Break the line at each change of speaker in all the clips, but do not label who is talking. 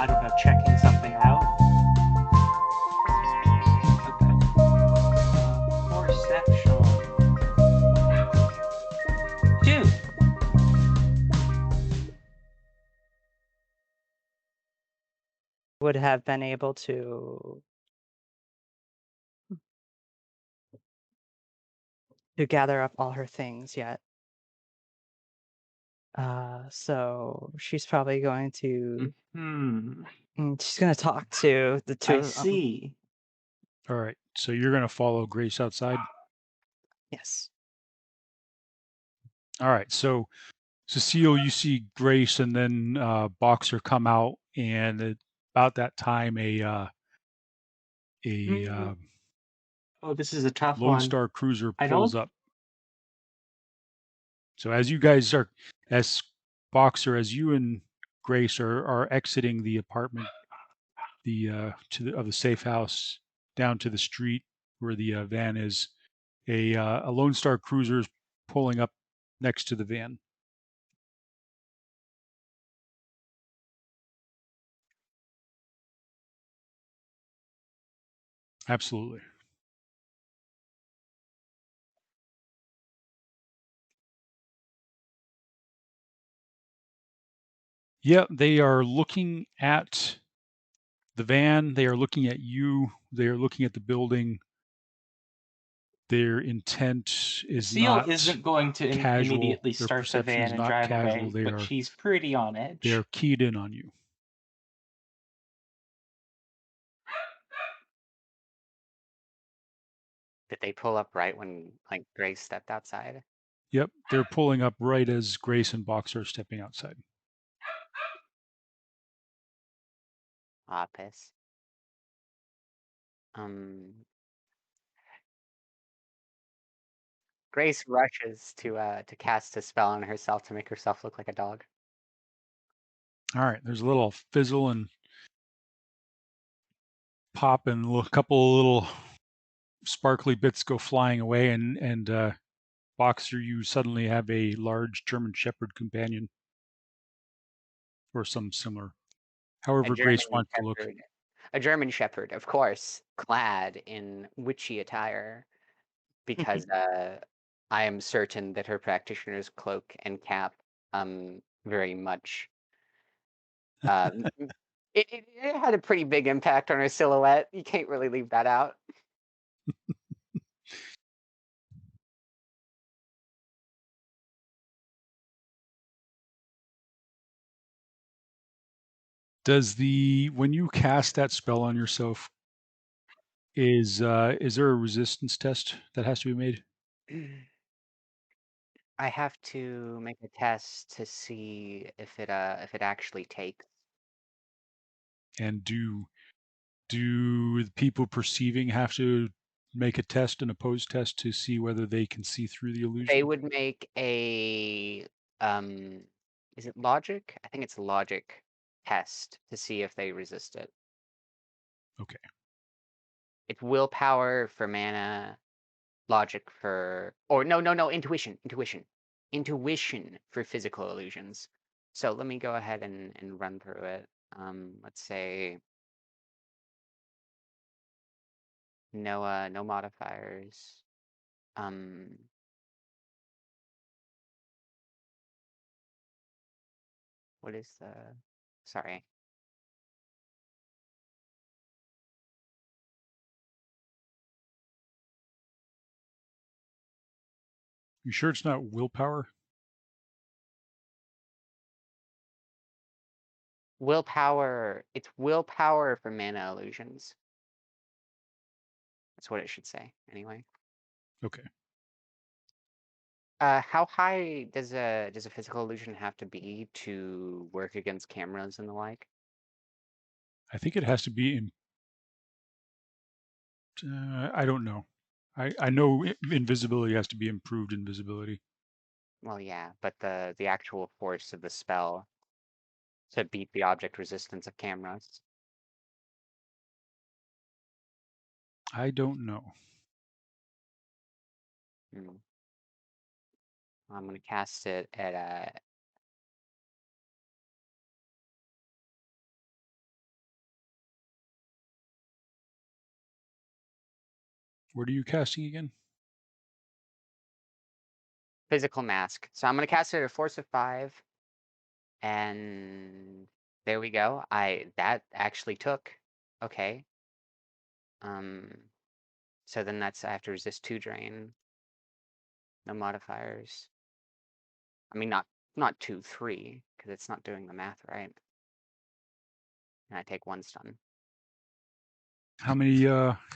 don't know, checking something out. Perception. 2.
Would have been able to gather up all her things yet. So she's probably going to she's gonna talk to the two
I
of them.
see.
All right, so you're going to follow Grace outside?
Yes.
All right, so Cecile, you see Grace and then Boxer come out, and at about that time, a
Oh, this is a tough
Lone
one.
Star cruiser
I
pulls
don't.
up. So as you guys are, as Boxer, as you and Grace are exiting the apartment, of the safe house down to the street where the van is, a Lone Star cruiser is pulling up next to the van. Absolutely. Yeah, they are looking at the van. They are looking at you. They are looking at the building. Their intent is
Cecile
not
isn't going to
casual.
immediately
Their
start the
perception
van
is
and
not
drive
casual.
away,
They
but she's pretty on edge.
are keyed in on you.
Did they pull up right when like Grace stepped outside?
Yep, they're pulling up right as Grace and Boxer are stepping outside.
Ah, piss. Grace rushes to cast a spell on herself to make herself look like a dog.
All right, there's a little fizzle and pop, and a couple of little sparkly bits go flying away, and Boxer, you suddenly have a large German Shepherd companion, or some similar. However, Grace wants to look.
A German Shepherd, of course, clad in witchy attire, because I am certain that her practitioner's cloak and cap very much it had a pretty big impact on her silhouette. You can't really leave that out.
When you cast that spell on yourself, is there a resistance test that has to be made?
I have to make a test to see if it actually takes.
And do the people perceiving have to make a test, an opposed test, to see whether they can see through the illusion?
They would make a is it logic? I think it's logic test to see if they resist it.
Okay.
It's willpower for mana, logic for, or no, intuition for physical illusions. So let me go ahead and run through it. Let's say no modifiers. What is the, sorry.
You sure it's not willpower?
Willpower, it's willpower for mana illusions. That's what it should say, anyway.
Okay.
How high does a physical illusion have to be to work against cameras and the like?
I think it has to be in. I don't know. I know invisibility has to be improved invisibility.
Well, yeah, but the actual force of the spell to beat the object resistance of cameras.
I don't know.
I'm gonna cast it at
What are you casting again?
Physical mask. So I'm gonna cast it at a force of 5, and there we go. That actually took. Okay. So then I have to resist 2 drain. No modifiers. I mean, not 2, 3, because it's not doing the math right. And I take 1 stun.
How many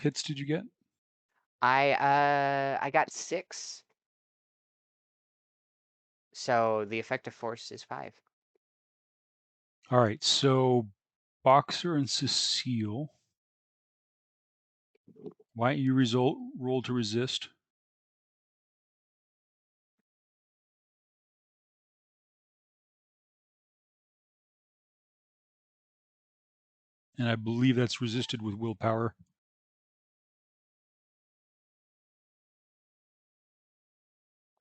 hits did you get?
I got 6. So the effective force is 5.
All right, so Boxer and Cecile. Why don't you roll to resist? And I believe that's resisted with willpower.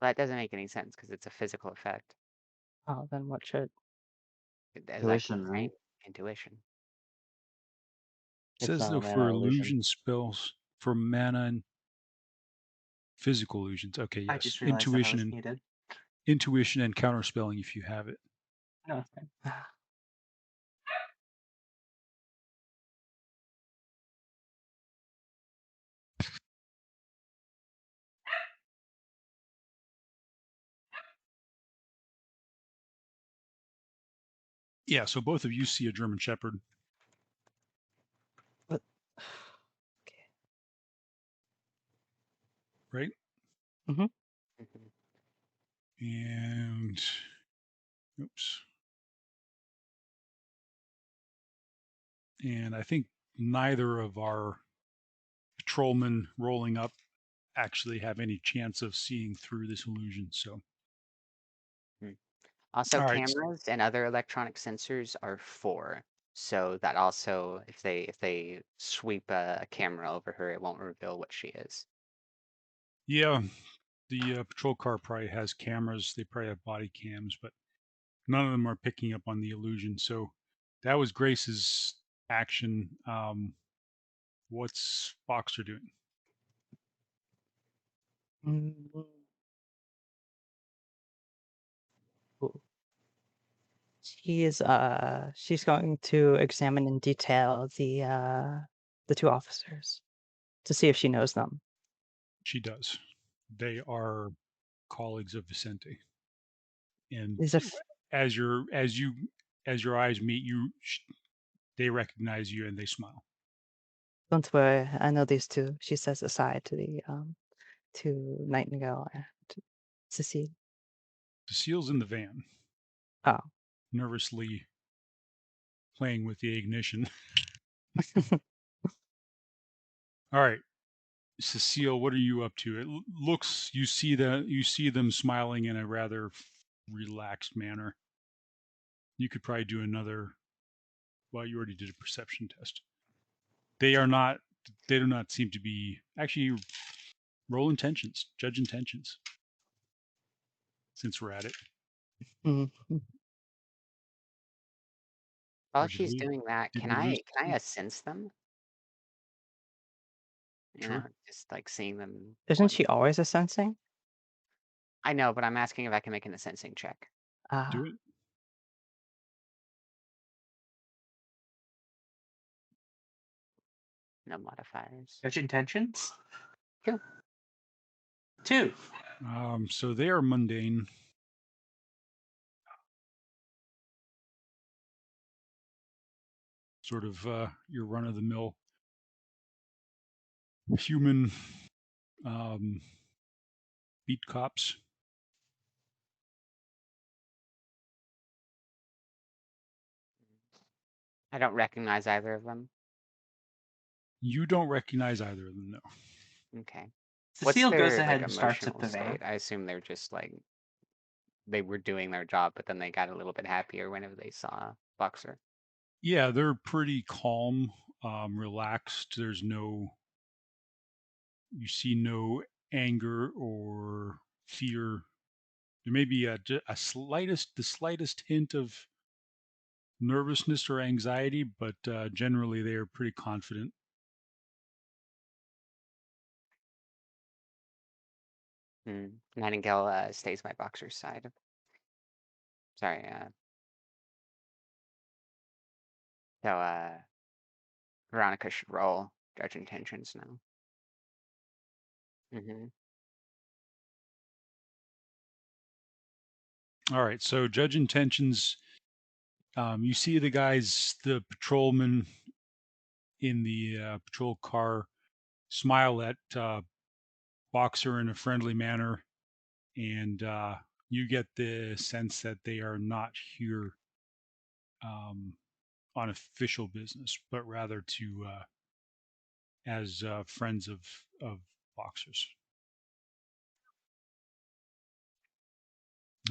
Well, that doesn't make any sense because it's a physical effect.
Oh, then what should?
Is that
Intuition,
right?
right?
Intuition.
It
It's
says
not a
though for
mana illusion.
illusion spells, for mana and physical illusions. Okay,
I
yes.
just realized that was needed.
Intuition and counterspelling if you have it.
No, it's fine.
Yeah, so both of you see a German Shepherd.
But
Right?
Mm-hmm.
And oops. And I think neither of our patrolmen rolling up actually have any chance of seeing through this illusion. So
Also,
all right.
cameras and other electronic sensors are 4. So that also, if they sweep a camera over her, it won't reveal what she is.
Yeah, the patrol car probably has cameras. They probably have body cams, but none of them are picking up on the illusion. So that was Grace's action. What's Boxer doing?
Mm. Ooh. She's going to examine in detail the 2 officers to see if she knows them.
She does. They are colleagues of Vicente, and
Is if
as your eyes meet, they recognize you and they smile.
Don't worry, I know these 2. She says aside to the to Nightingale and Cecile.
Cecile's in the van,
Oh.
nervously playing with the ignition. All right, Cecile, what are you up to? It looks you see them smiling in a rather relaxed manner. You could probably do another. Well, you already did a perception test. They do not seem to be actually roll intentions, judge intentions. Since we're at it,
Mhm.
While
or did
she's
we?
doing that,
Did
can
we lose?
I sense them? You know,
Sure.
just like seeing them.
Isn't she always a sensing?
I know, but I'm asking if I can make an sensing check.
Do it.
No modifiers.
Judge intentions?
2.
2.
So they are mundane. Sort of your run-of-the-mill human beat cops.
I don't recognize either of them.
You don't recognize either of them, no.
Okay. What's
Cecile goes
their
ahead and starts at
emotional
the van.
state? I assume they're just they were doing their job, but then they got a little bit happier whenever they saw Boxer.
Yeah, they're pretty calm, relaxed. You see no anger or fear. There may be the slightest hint of nervousness or anxiety, but generally they are pretty confident.
Nightingale stays my boxer's side. Sorry. So Veronica should roll judge intentions now.
All right. So judge intentions. You see the patrolman in the patrol car smile at Boxer in a friendly manner, and you get the sense that they are not here on official business, but rather to as friends of Boxers.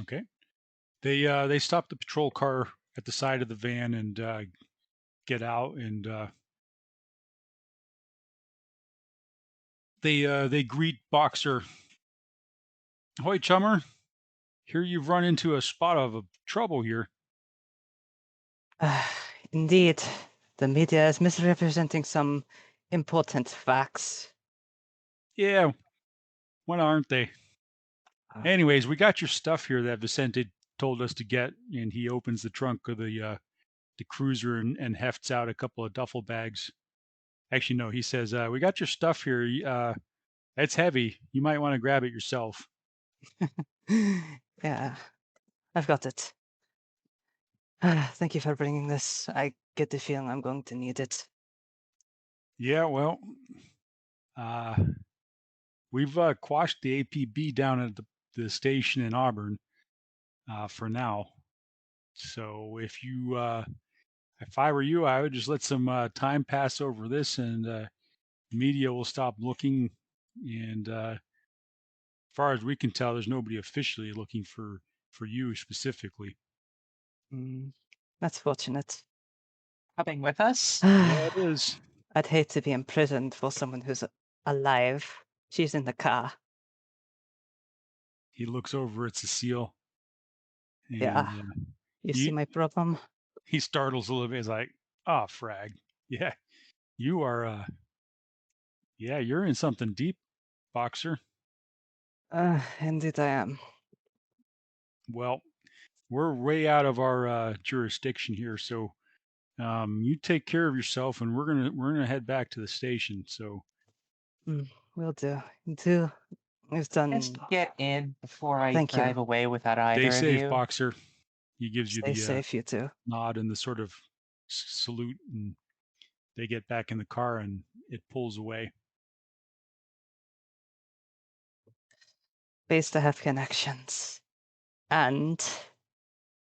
Okay. They stop the patrol car at the side of the van and get out, and they greet Boxer. Hoy, chummer. Hear you've run into a spot of trouble here.
Indeed, the media is misrepresenting some important facts.
Yeah, when aren't they? Anyways, we got your stuff here that Vicente told us to get, and he opens the trunk of the cruiser and hefts out a couple of duffel bags. Actually, no, he says, we got your stuff here. It's heavy. You might want to grab it yourself.
Yeah, I've got it. Thank you for bringing this. I get the feeling I'm going to need it.
Yeah, well, we've quashed the APB down at the station in Auburn for now. So if I were you, I would just let some time pass over this, and media will stop looking. And as far as we can tell, there's nobody officially looking for you specifically.
That's fortunate.
Coming with us?
Yeah, it is.
I'd hate to be imprisoned for someone who's alive. She's in the car.
He looks over at Cecile. And,
Yeah. You see my problem?
He startles a little bit. He's like, "Oh, frag. Yeah, you are. Yeah, you're in something deep, Boxer."
Indeed I am.
Well, we're way out of our jurisdiction here, so you take care of yourself, and we're gonna head back to the station. So
Will do. We've done.
Just get in before I
Thank
drive
you.
away without either
stay
of
safe,
you.
Boxer. He gives you
Stay
the
safe, you too.
nod and the sort of salute, and they get back in the car, and it pulls away.
Base to have connections. And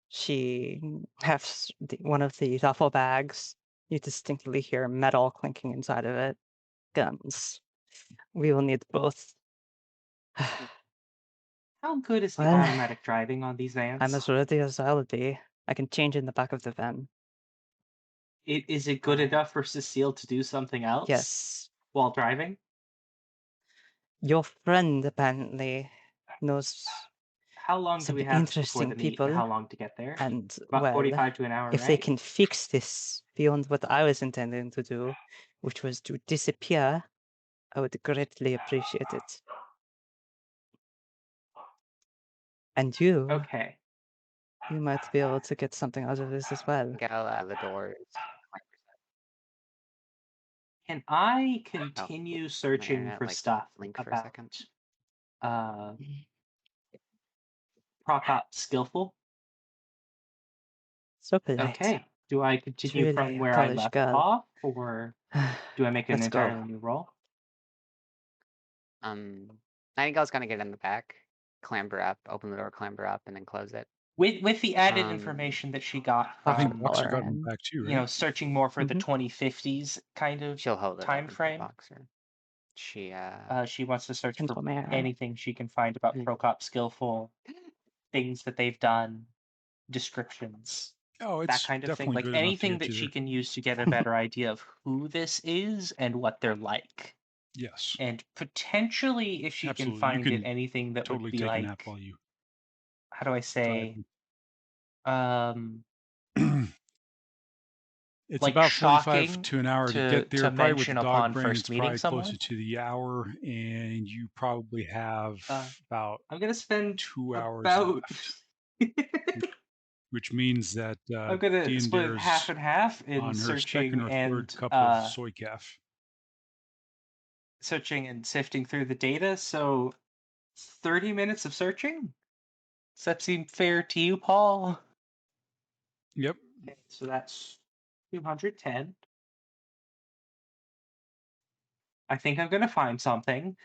she hefts one of the duffel bags. You distinctly hear metal clinking inside of it. Guns. We will need both.
How good is the
Well,
automatic driving on these vans?
I'm as ready as I'll be. I can change in the back of the van.
Is it good enough for Cecile to do something else?
Yes.
While driving?
Your friend apparently knows
How long do
some
we have before
interesting
the meet,
people.
and how long to get there?
And
About
well,
45 to an hour,
if
right?
they can fix this beyond what I was intending to do, which was to disappear, I would greatly appreciate it. And you,
Okay.
you might be able to get something out of this as well.
Get out of the doors.
Can I continue searching
internet,
for
like,
stuff
blink for a
about
second.
Prokop skillful?
So polite.
Okay. Do I continue from
Truly
where I
Polish
left
girl.
off, or do I make an
Let's go.
entirely new roll?
Nightingale's gonna get in the back, clamber up, open the door, clamber up, and then close it.
With the added information that she got
I think
from,
Boxer got him back too, right?
searching more for the 2050s kind of
She'll hold it
time
open for
frame.
Boxer. She
wants to search for
Gentleman.
anything she can find about Prokop skillful, things that they've done, descriptions,
Oh,
that
it's
kind of thing.
definitely
Like
good enough to
anything
get
that
you
she
there.
can use to get a better idea of who this is and what they're like.
Yes,
And potentially, if she
absolutely.
can
You
find it,
can
anything that
totally
would be
take a
like,
nap while you
how do I say,
drive. It's
like,
about 45
shocking
to an hour to
to
get there. Probably with
mention
the dog
upon
brain,
first
it's
meeting
probably
someone?
closer to the hour, and you probably have about
I'm gonna spend
2 hours
about
left, which means that
I'm gonna split it half
Diender's
and half in
on her second
searching
or
and
third cup of soy calf.
searching and sifting through the data. So 30 minutes of searching? Does that seem fair to you, Paul?
Yep.
Okay, so that's 210. I think I'm gonna find something.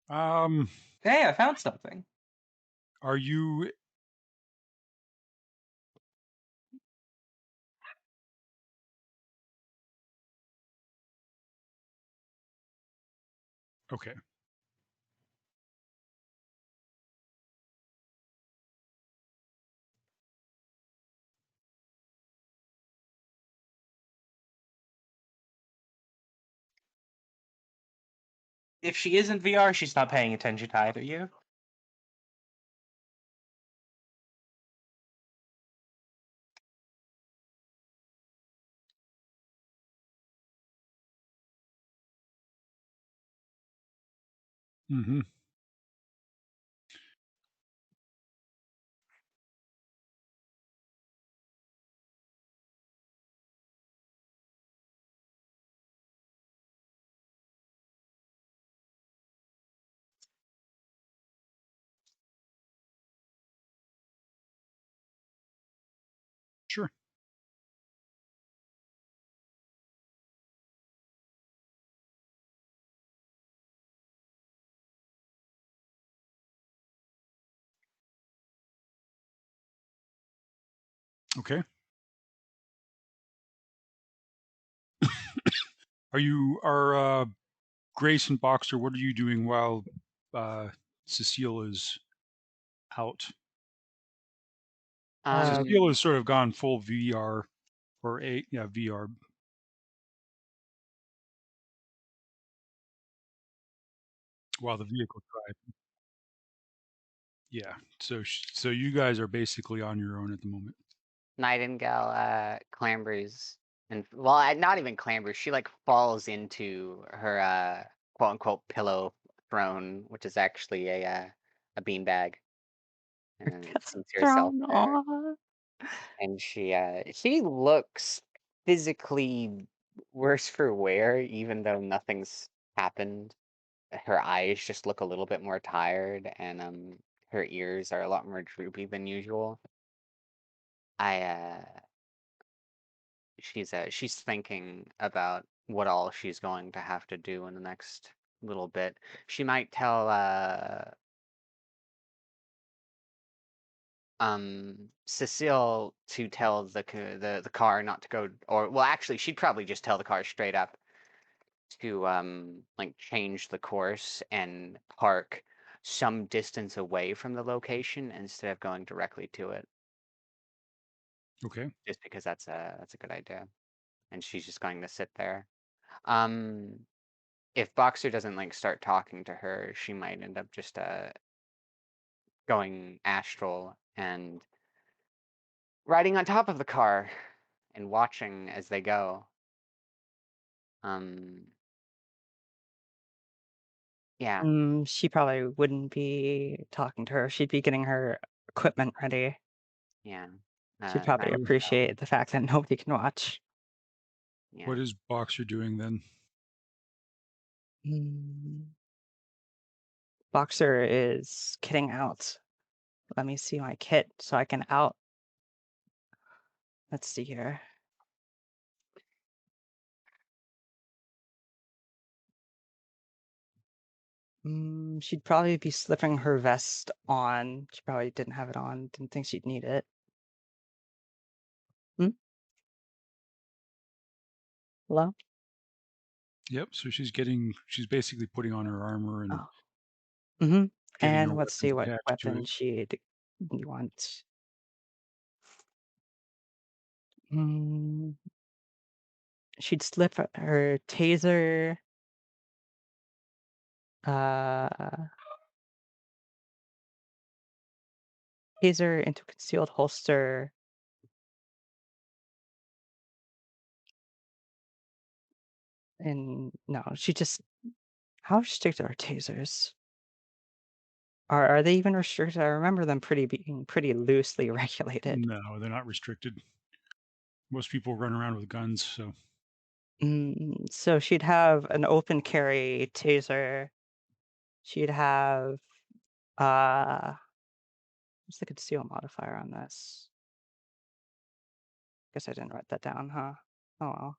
Hey, I found something.
Are you okay?
If she is in VR, she's not paying attention to either you.
Mm-hmm. Sure. Okay. Are Grace and Boxer, what are you doing while Cecile is out? Cecile has sort of gone full VR or VR. While the vehicle drive. Yeah. So you guys are basically on your own at the moment.
Nightingale clambers and not even clambers. She like falls into her quote unquote pillow throne, which is actually a beanbag, and seats herself
Thrown
there.
off.
And she looks physically worse for wear, even though nothing's happened. Her eyes just look a little bit more tired, and her ears are a lot more droopy than usual. I she's thinking about what all she's going to have to do in the next little bit. She might tell Cecile to tell the car not to go, or well, actually she'd probably just tell the car straight up to like change the course and park some distance away from the location instead of going directly to it,
Okay.
just because that's a good idea. And she's just going to sit there. Um if Boxer doesn't like start talking to her, she might end up just going astral and riding on top of the car and watching as they go. Um yeah,
She probably wouldn't be talking to her. She'd be getting her equipment ready.
yeah.
She'd probably
Nightingale,
appreciate the fact that nobody can watch.
yeah.
What is Boxer doing then?
Mm, Boxer is kitting out. Let me see my kit so I can out. Let's see here. She'd probably be slipping her vest on. She probably didn't have it on. Didn't think she'd need it. Hmm? Hello?
Yep. So she's basically putting on her armor and
Oh. Mm-hmm.
getting her
And let's see
weapons
what
attached to
weapon
it.
she'd want. Mm, she'd slip her taser. Uh, Taser into concealed holster. And no, she just how restricted are tasers? Are they even restricted? I remember them being pretty loosely regulated.
No, they're not restricted. Most people run around with guns, so
So she'd have an open carry taser. She'd have what's the conceal modifier on this? Guess I didn't write that down, huh? Oh well.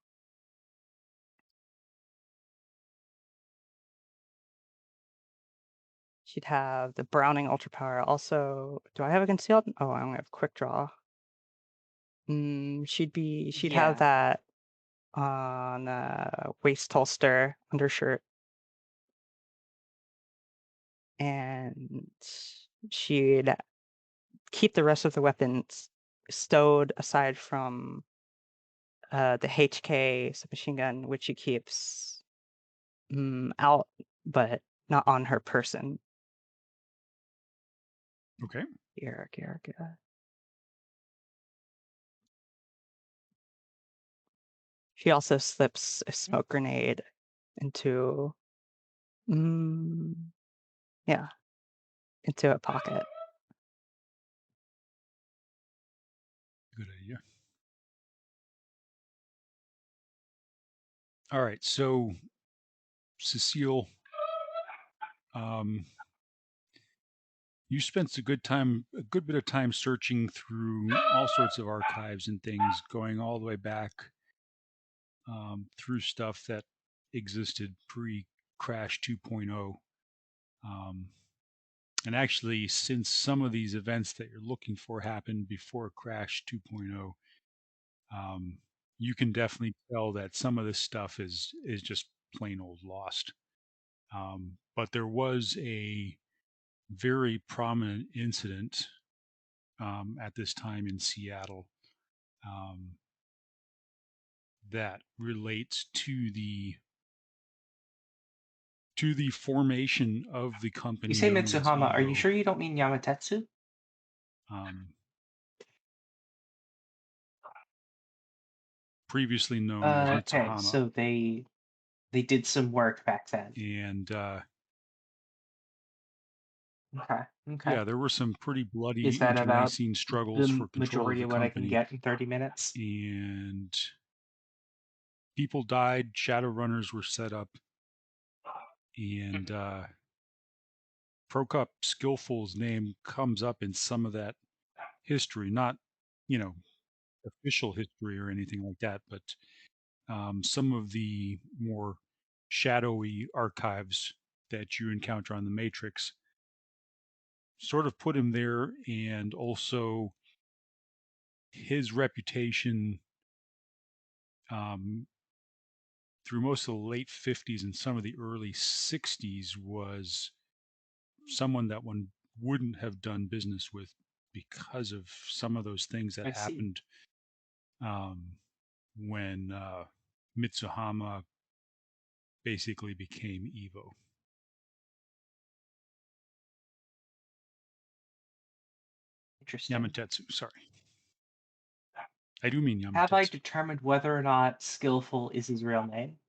She'd have the Browning Ultra Power. Also, do I have a concealed? Oh, I only have quick draw. She'd have
Yeah.
that on a waist holster, undershirt, and she'd keep the rest of the weapons stowed aside from the HK submachine gun, which she keeps out, but not on her person.
okay.
Eric. She also slips a smoke grenade into, yeah, into a pocket.
Good idea. All right, so Cecile, you spent a good bit of time searching through all sorts of archives and things, going all the way back through stuff that existed pre-Crash 2.0. And actually, since some of these events that you're looking for happened before Crash 2.0, you can definitely tell that some of this stuff is just plain old lost. But there was a very prominent incident at this time in Seattle that relates to the formation of the
You
company
say
known as
Mitsuhama. Are you
Evo.
sure you don't mean Yamatetsu?
Previously known as
Okay,
Mitsuhama.
so they did some work back then.
And
Okay.
yeah, there were some pretty bloody
Is that about
internecine struggles
the
for control of
majority
the
of what I can
company.
get in 30 minutes?
And people died, Shadowrunners were set up, and Prokop Skillful's name comes up in some of that history, not, official history or anything like that, but some of the more shadowy archives that you encounter on the Matrix sort of put him there, and also his reputation through most of the late 50s and some of the early 60s was someone that one wouldn't have done business with because of some of those things that
I see.
happened when Mitsuhama basically became Evo.
Interesting.
Yamatetsu, sorry. I do mean Yamatetsu.
Have I determined whether or not Skillful is his real name?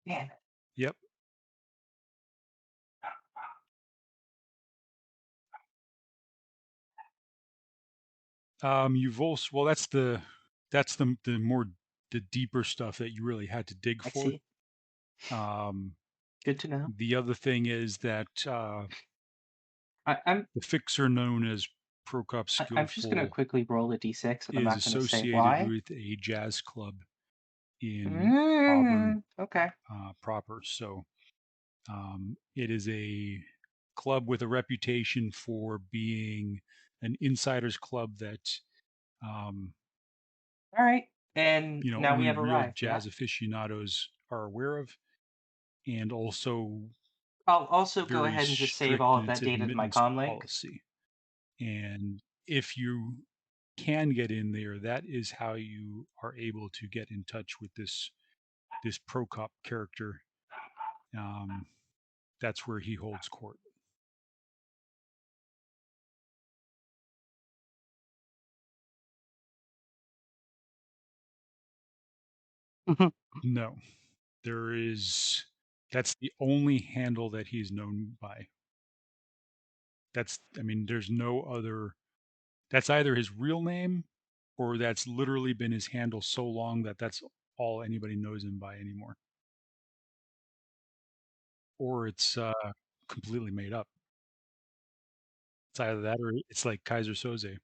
Damn it.
Yep. You've also, well, that's the more the deeper stuff that you really had to dig
I
for.
see. Good to know.
The other thing is that
I'm
the fixer known as Prokop
I'm just gonna
Skillful
quickly roll a d6, and I'm
is
not gonna say
associated
why.
with a jazz club in Auburn
Okay.
proper. So it is a club with a reputation for being an insiders club that
All right. And now we
only
have
real
arrived. Yeah.
jazz aficionados are aware of, and also
I'll also go
very
ahead and just save all
strict
of
in
that
its
data to my
admittance
comm link.
policy. And if you can get in there, that is how you are able to get in touch with this Prokop character. That's where he holds court. No, there is. That's the only handle that he's known by. I mean, there's no other. That's either his real name, or that's literally been his handle so long that that's all anybody knows him by anymore. Or it's completely made up. It's either that or it's like Kaiser Soze.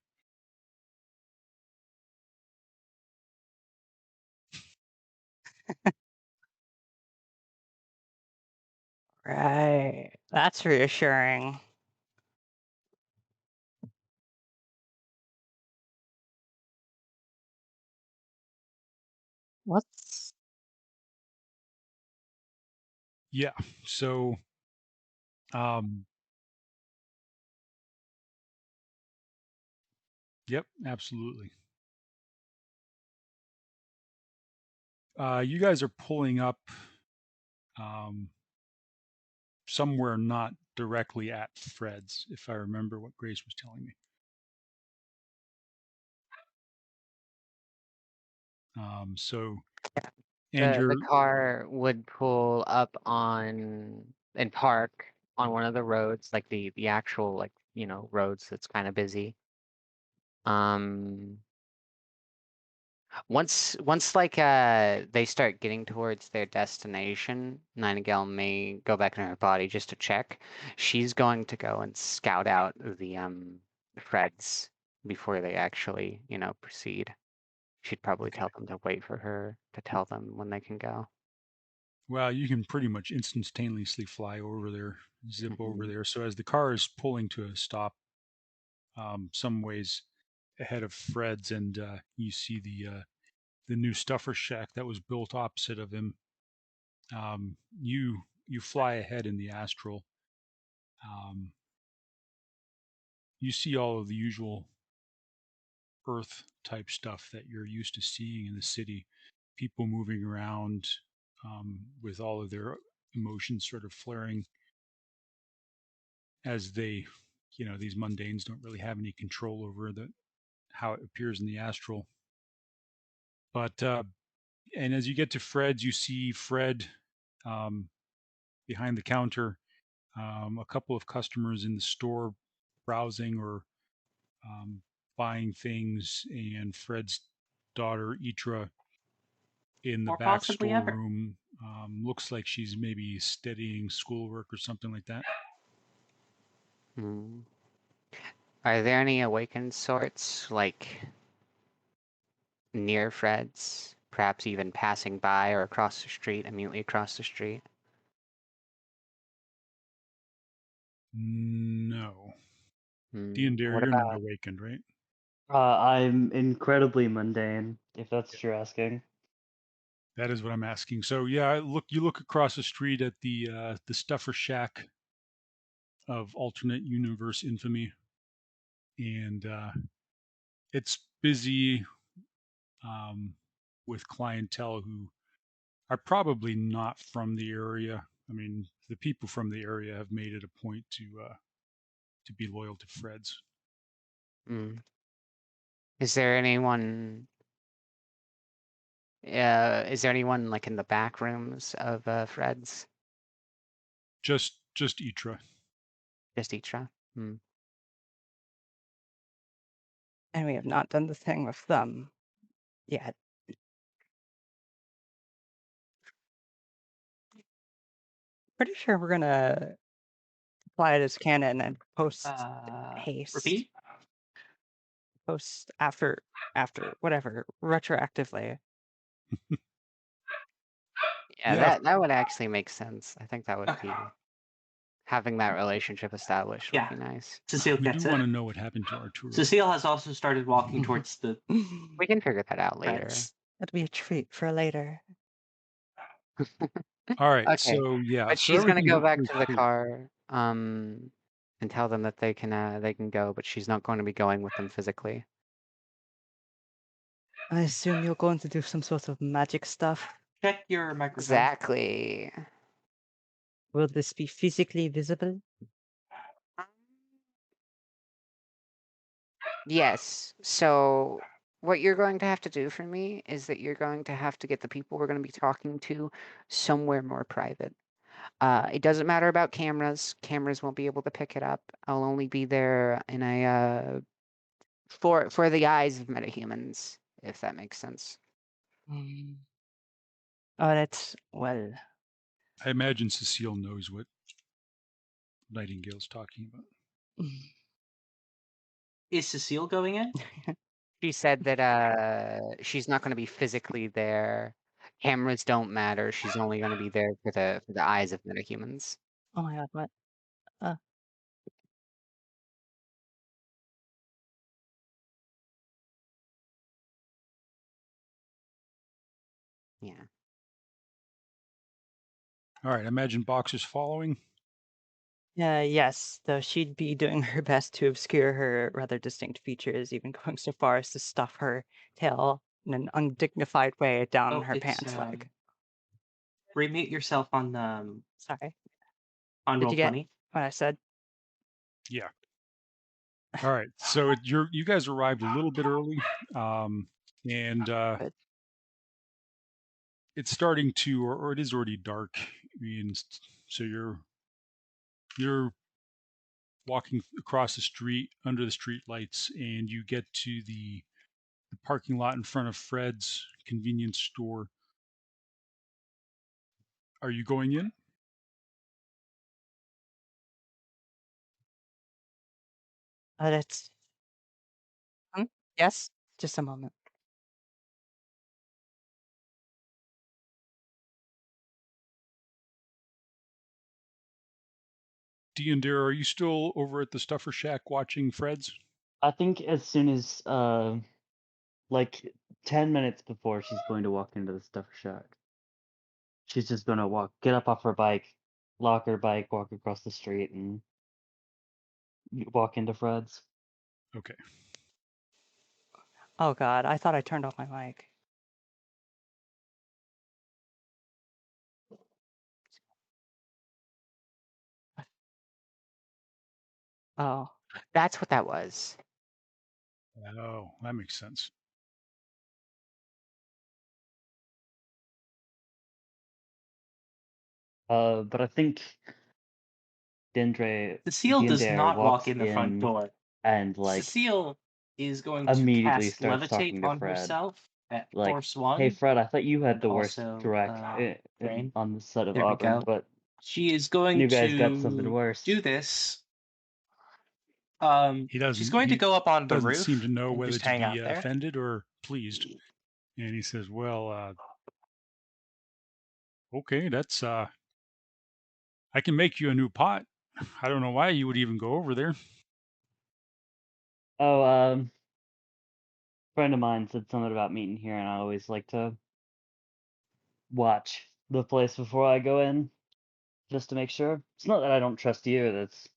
Right. That's reassuring. What's
Yeah. So, yep, absolutely. You guys are pulling up somewhere not directly at Fred's, if I remember what Grace was telling me. So, and
The
you're
car would pull up on and park on one of the roads, like the actual like roads that's kind of busy. Once like they start getting towards their destination, Nightingale may go back in her body just to check. She's going to go and scout out the Freds before they actually proceed. She'd probably tell them to wait for her to tell them when they can go.
well, you can pretty much instantaneously fly over there, zip over there. So as the car is pulling to a stop, some ways ahead of Fred's, and you see the new stuffer shack that was built opposite of him. You fly ahead in the astral. You see all of the usual Earth type stuff that you're used to seeing in the city. People moving around with all of their emotions sort of flaring as they, these mundanes don't really have any control over how it appears in the astral. But and as you get to Fred's, you see Fred behind the counter, a couple of customers in the store browsing or buying things, and Fred's daughter Itra in the
Or
back
possibly ever.
storeroom. Looks like she's maybe studying schoolwork or something like that.
Hmm. Are there any awakened sorts, like near Fred's? Perhaps even passing by or across the street, immediately across the street?
No.
Hmm.
Diendre,
What
you're not
about
awakened, right?
I'm incredibly mundane, if that's what you're asking.
That is what I'm asking. So yeah, you look across the street at the stuffer shack of alternate universe infamy, and it's busy with clientele who are probably not from the area. I mean, the people from the area have made it a point to be loyal to Fred's.
Is there anyone? Is there anyone like in the back rooms of Fred's?
Just Itra.
Just Itra? Hmm.
and we have not done the thing with them yet. Pretty sure we're gonna apply it as canon and post haste.
Repeat?
Post after whatever retroactively.
Yeah,
Yeah.
that would actually make sense. I think that would
Okay.
be having that relationship established would
Yeah.
be nice.
Cecile
We
gets
do want
it.
to know what happened to Arturo.
Cecile has also started walking towards the
We can figure that out later.
Freds.
That'll be a treat for later.
All right.
Okay,
So yeah.
but
So
she's gonna
everything
go
looks
back
pretty
to the
clear.
car, and tell them that they can go, but she's not going to be going with them physically.
I assume you're going to do some sort of magic stuff.
Check your microphone.
Exactly.
Will this be physically visible?
Yes. So What you're going to have to do for me is that you're going to have to get the people we're going to be talking to somewhere more private. It doesn't matter about cameras. Cameras won't be able to pick it up. I'll only be there in a for the eyes of metahumans, if that makes sense.
Mm. Oh, that's well.
I imagine Cecile knows what Nightingale's talking about.
Is Cecile going in?
She said that she's not going to be physically there. Cameras don't matter. She's only going to be there for the eyes of metahumans.
Oh my god, what?
Yeah.
All right, I imagine Boxer's following.
Yes, though she'd be doing her best to obscure her rather distinct features, even going so far as to stuff her tail in an undignified way down
Oh,
her
it's
pants leg.
remute yourself on
Sorry.
on
Did
roll
you get
20.
what I said?
Yeah. All right, so you guys arrived a little bit early, and
Good.
it's starting to, or it is already dark, and so you're walking across the street under the street lights, and you get to the parking lot in front of Fred's convenience store. Are you going in?
That's yes. Just a moment.
Diendre, are you still over at the Stuffer Shack watching Fred's?
I think as soon as like 10 minutes before she's going to walk into the stuffer shack, she's just gonna get up off her bike, lock her bike, walk across the street, and walk into Fred's.
Okay.
Oh god, I thought I turned off my mic. Oh.
That's what that was.
Oh, that makes sense.
But I think
Cecile does
Diendre
not walk
walks
in the front
in
door.
and like
Cecile is going to
immediately
cast
starts
levitate
talking to
on
Fred.
herself at
Like,
force
hey
1
Fred, I thought you had
and
the worst
also
direct
brain.
on the set of
There we
Auburn,
go.
but
She is going
you guys got something
to
worse.
do this.
He
She's
doesn't.
going to
He
go up on the
doesn't
roof
seem to know
and
whether
just
to
hang
be
out there.
offended or pleased. And he says, "Well, okay, that's I can make you a new pot. I don't know why you would even go over there."
Oh, friend of mine said something about meeting here, and I always like to watch the place before I go in, just to make sure. It's not that I don't trust you, that's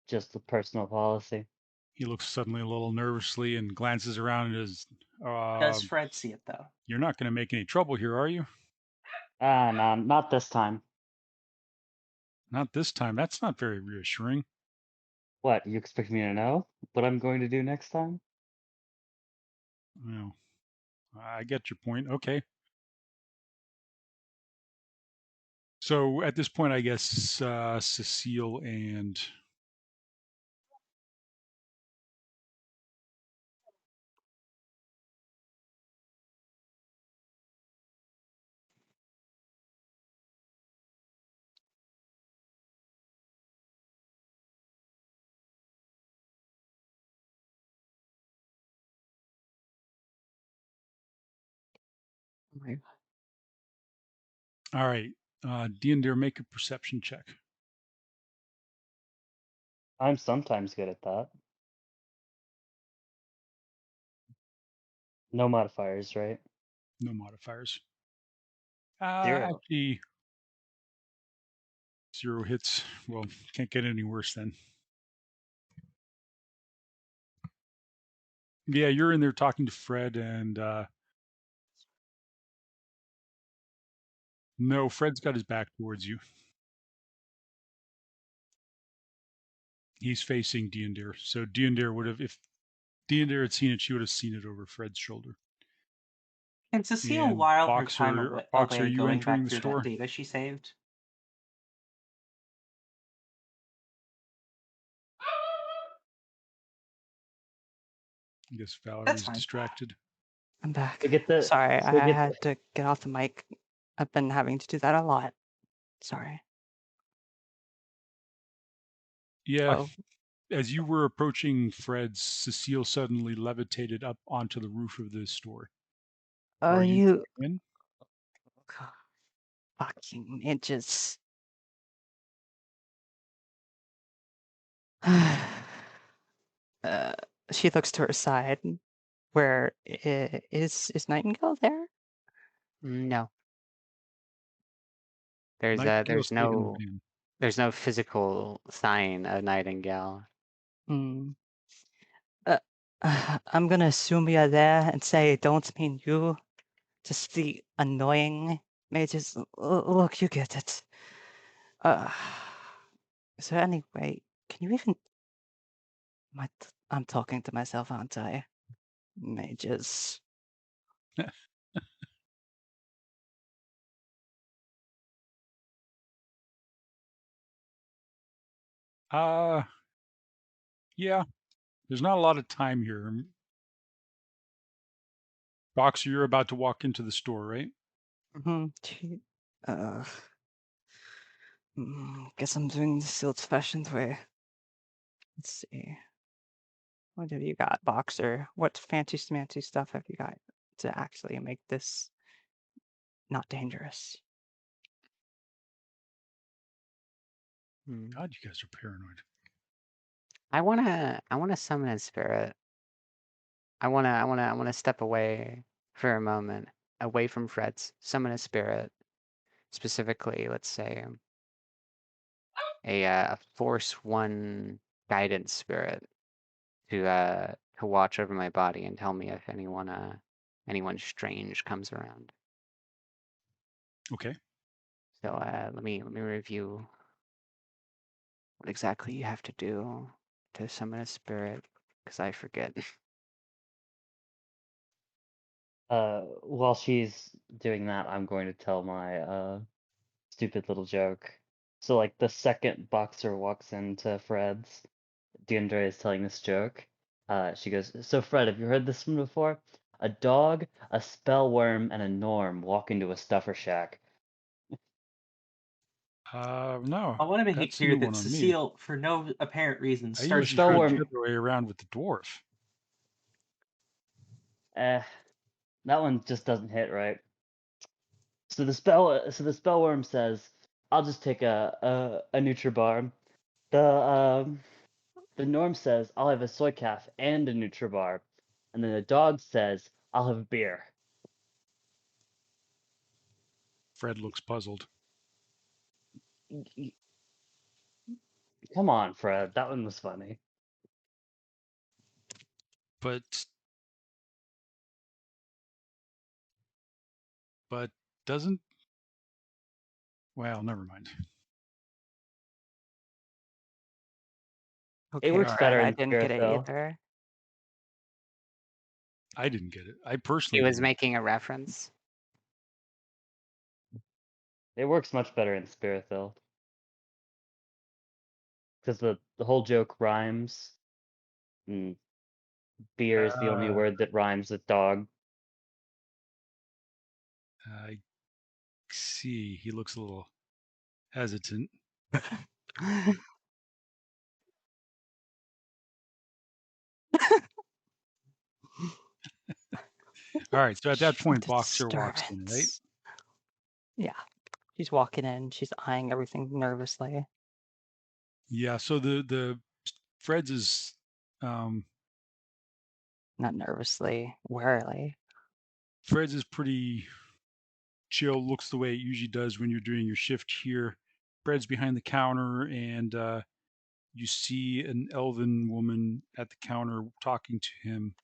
just a personal policy.
He looks suddenly a little nervously and glances around and says,
Does Fred see it though?
"You're not going to make any trouble here, are you?"
Ah, nah, not this time.
Not this time. That's not very reassuring.
What, you expect me to know what I'm going to do next time?
Well, I get your point. Okay. So at this point, I guess Cecile and
Right.
all right, Diendre, make a perception check.
I'm sometimes good at that. No modifiers, right?
No modifiers.
0.
Actually, 0 hits. Well, can't get any worse then. Yeah, you're in there talking to Fred, and no, Fred's got his back towards you. He's facing Diendre. So Diendre would have, if Diendre had seen it, she would have seen it over Fred's shoulder.
Can Cecile
And
while her time
Boxer, are
away
you
going
entering
back
the
through
store?
that data she saved?
I guess
That's
Valerie's
fine.
distracted.
I'm back.
So get the
Sorry,
so
I
get
had to get off the mic. I've been having to do that a lot. Sorry.
Yeah,
Oh,
as you were approaching Fred's, Cecile suddenly levitated up onto the roof of the store. Are you
you
in?
fucking inches. She looks to her side. Where is Nightingale there?
No, there's
Nightingale's taken the van.
there's no physical sign of Nightingale.
Hmm. I'm gonna assume you're there and say it don't mean you. Just the annoying mages. Look, you get it. Uh, is there any way? Can you even? I'm talking to myself, aren't I? Mages.
Yeah, there's not a lot of time here. Boxer, you're about to walk into the store, right?
Mm-hmm. Guess I'm doing this the old-fashioned way. Let's see. What have you got, Boxer? What fancy smancy stuff have you got to actually make this not dangerous?
Hmm.
God, you guys are paranoid.
I wanna summon a spirit. I wanna step away for a moment, away from Fred's, summon a spirit. Specifically, let's say a Force One guidance spirit to watch over my body and tell me if anyone strange comes around.
Okay.
So let me review what exactly you have to do to summon a spirit, because I forget.
while she's doing that, I'm going to tell my stupid little joke. So like the second Boxer walks into Fred's, Diendre is telling this joke. She goes, "So Fred, have you heard this one before? A dog, a spell worm, and a norm walk into a stuffer shack."
No,
I want to make it
that's a
clear
new
that
one on me.
Cecile, for no apparent reason,
I usually
starts
spell
go
worm-
the other way around with the dwarf.
Eh, that one just doesn't hit right. So the spell worm says, "I'll just take a Nutribar." The norm says, "I'll have a soy calf and a Nutribar," and then the dog says, "I'll have beer."
Fred looks puzzled.
Come on, Fred. That one was funny.
But doesn't. Well, never mind.
Okay,
works
Fred,
better
I
in
didn't get
spirit,
it
though.
either.
I didn't get it. I
He
personally
was
didn't.
making a reference.
It works much better in spirit, though. Because the whole joke rhymes, and beer is the only word that rhymes with dog.
I see. He looks a little hesitant. All right. So at that point,
The
Boxer walks in, right?
disturbance. Yeah, she's walking in. She's eyeing everything nervously.
Yeah. So the Fred's is
Not nervously, warily.
Fred's is pretty chill. Looks the way it usually does when you're doing your shift here. Fred's behind the counter, and you see an elven woman at the counter talking to him.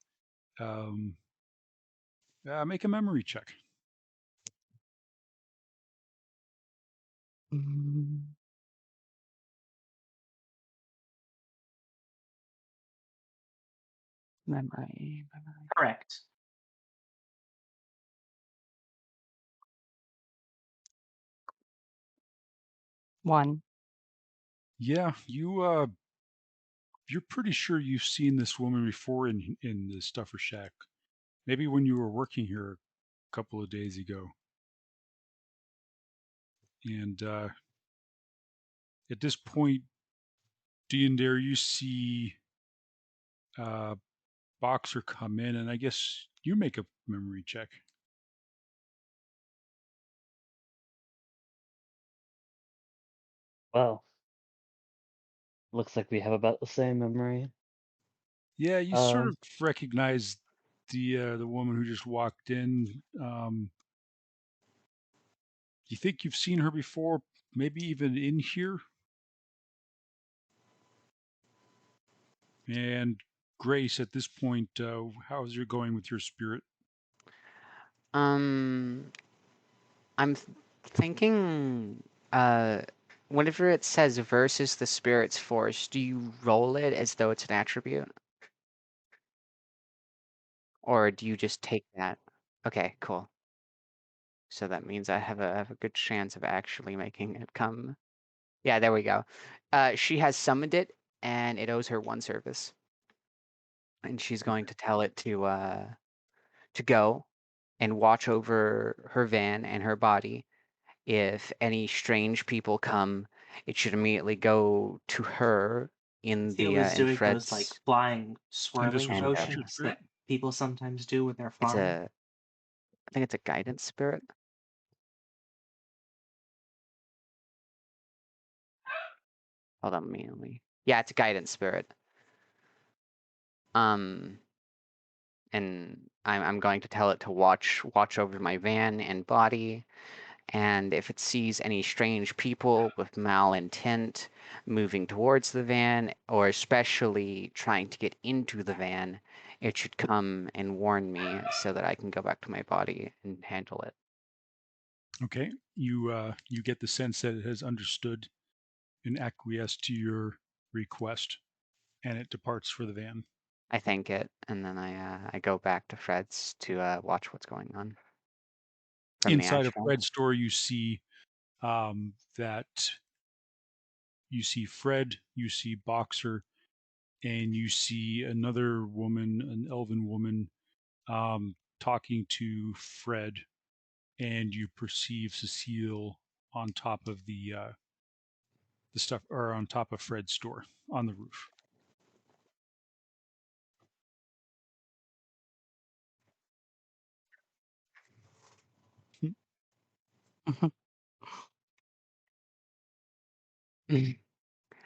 Make a memory check.
Mm. Memory.
Correct.
One.
Yeah, you're pretty sure you've seen this woman before in the Stuffer Shack. Maybe when you were working here a couple of days ago. And at this point, Diendre, you see Boxer come in, and I guess you make a memory check.
Well, looks like we have about the same memory.
Yeah, you sort of recognize the woman who just walked in. You think you've seen her before, maybe even in here? And Grace, at this point, how's it going with your spirit?
I'm thinking, whenever it says versus the spirit's force, do you roll it as though it's an attribute? Or do you just take that? Okay, cool. So that means I have a good chance of actually making it come. Yeah, there we go. She has summoned it, and it owes her one service. And she's going to tell it to go and watch over her van and her body. If any strange people come, it should immediately go to her in
Cecile
the
is
in
doing those like
Fred's.
flying,
And this
swirling
was a
And
creature
motions
spirit?
that people sometimes do when they're
it's
flying.
I think it's a guidance spirit. Hold on, let me. Yeah, it's a guidance spirit. And I'm going to tell it to watch over my van and body, and if it sees any strange people with malintent moving towards the van, or especially trying to get into the van, it should come and warn me so that I can go back to my body and handle it.
Okay, you get the sense that it has understood and acquiesced to your request, and it departs for the van.
I thank it, and then I go back to Fred's to watch what's going on from the
Inside of
astral.
Fred's store, you see that you see Fred, you see Boxer, and you see another woman, an elven woman, talking to Fred, and you perceive Cecile on top of the stuff, or on top of Fred's store on the roof.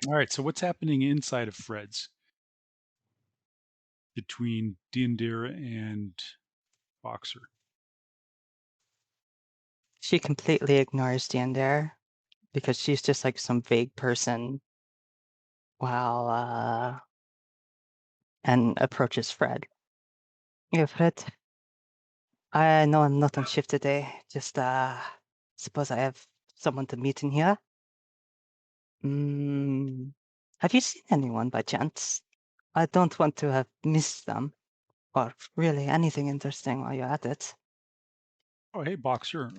All right, so what's happening inside of Fred's between Diendre and Boxer?
She completely ignores Diendre because she's just like some vague person while and approaches Fred. Yeah, Fred. I know I'm not on shift today. Just suppose I have someone to meet in here. Have you seen anyone by chance? I don't want to have missed them, or really anything interesting while you're at it.
Oh, hey, Boxer.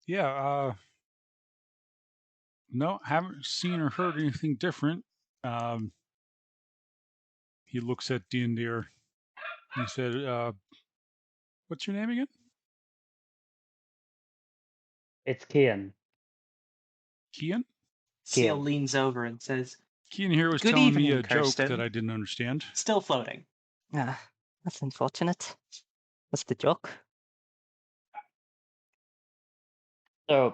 Yeah, no, haven't seen or heard anything different. He looks at Diendre. He said, what's your name again?
It's Kian.
Kian?
Cecile
Kian.
leans over and says,
Kian here was
"Good
telling me
evening,
a joke
Kirstin."
that I didn't understand.
Still floating.
Ah, that's unfortunate. What's the joke?
So,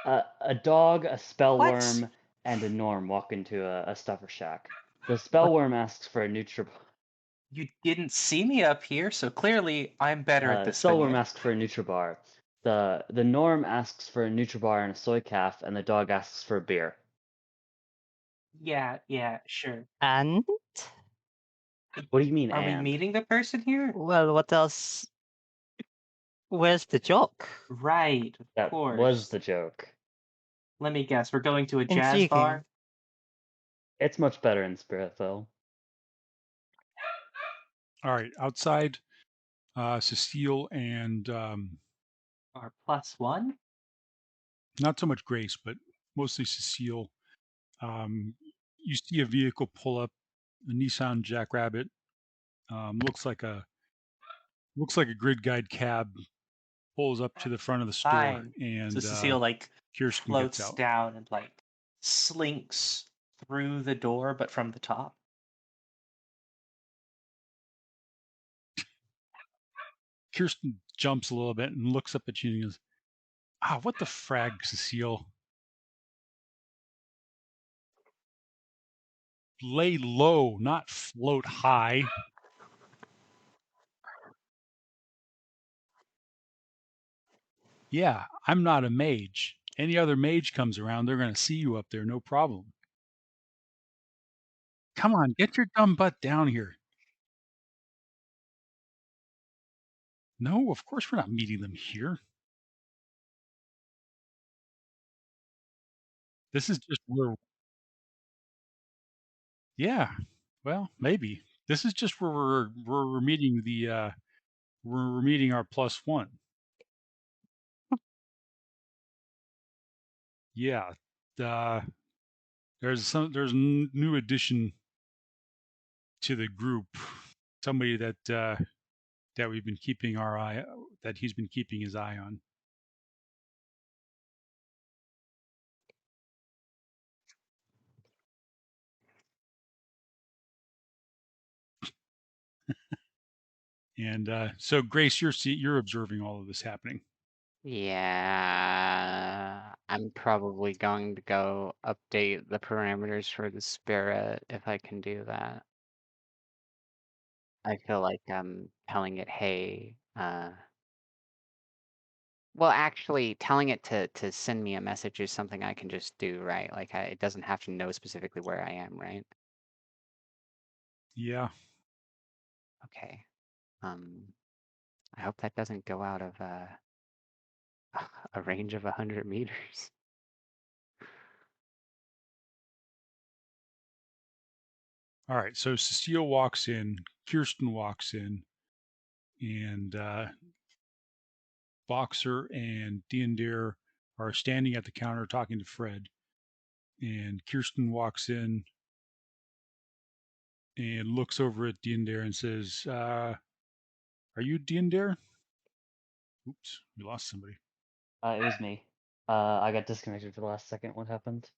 a dog, a
What?
spellworm, and a Norm walk into a Stuffer Shack. The spellworm asks for a Nutribar.
You didn't see me up here, so clearly I'm better at this than
Spellworm
you.
asks for a Nutribar. The Norm asks for a Nutribar and a soy calf, and the dog asks for a beer.
Yeah, sure.
And?
What do you mean,
Are we
and?
meeting the person here?
Well, what else? Where's the joke?
Right, of
That
course.
was the joke.
Let me guess, we're going to a jazz bar?
Intriguing.
It's much better in spirit, though.
All right, outside, Cecile and
Our +1?
not so much Grace, but mostly Cecile. You see a vehicle pull up, a Nissan Jackrabbit. Looks like a grid guide cab pulls up to the front of the store,
Fine.
and
So Cecile
Kirstin gets
floats
out.
down and slinks through the door, but from the top.
Kirstin jumps a little bit and looks up at you and goes, what the frag, Cecile? Lay low, not float high. Yeah, I'm not a mage. Any other mage comes around, they're going to see you up there, no problem. Come on, get your dumb butt down here. No, of course we're not meeting them here. This is just where. Yeah, well, maybe. This is just where we're meeting we're meeting our +1. Yeah, there's a new addition to the group. Somebody that we've been keeping that he's been keeping his eye on. And so, Grace, you're observing all of this happening.
Yeah, I'm probably going to go update the parameters for the spirit if I can do that. I feel like I'm telling it, hey, well, actually, telling it to send me a message is something I can just do, right? Like, it doesn't have to know specifically where I am, right?
Yeah.
Okay. I hope that doesn't go out of a range of 100 meters.
All right. So Cecile walks in, Kirstin walks in, and Boxer and Diendre are standing at the counter talking to Fred. And Kirstin walks in and looks over at Diendre and says, "Are you Diendre?" Oops, we lost somebody.
It was me. I got disconnected for the last second. What happened?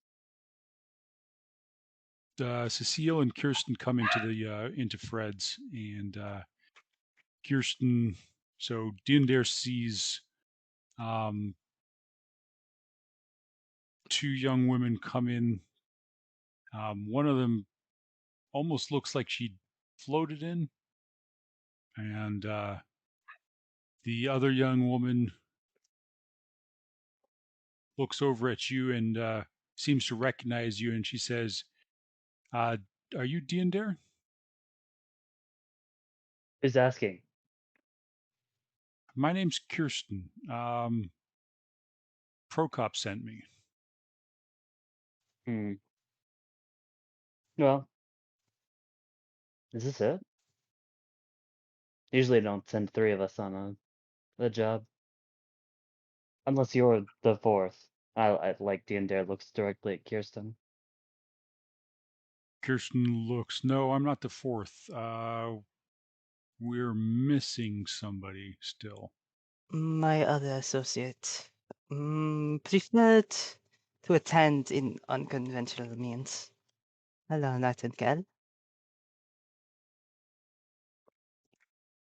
Cecile and Kirstin come into Fred's, and Kirstin. So Diendre sees two young women come in. One of them almost looks like she floated in, and the other young woman looks over at you and seems to recognize you, and she says, "Are you Diendre?"
Who's asking?
My name's Kirstin. Prokop sent me.
Hmm. Well, is this it? Usually don't send three of us on a job. Unless you're the fourth. I like Diendre looks directly at Kirstin.
Kirstin looks. No, I'm not the fourth. We're missing somebody still.
My other associate preferred to attend in unconventional means. Hello, Nightingale.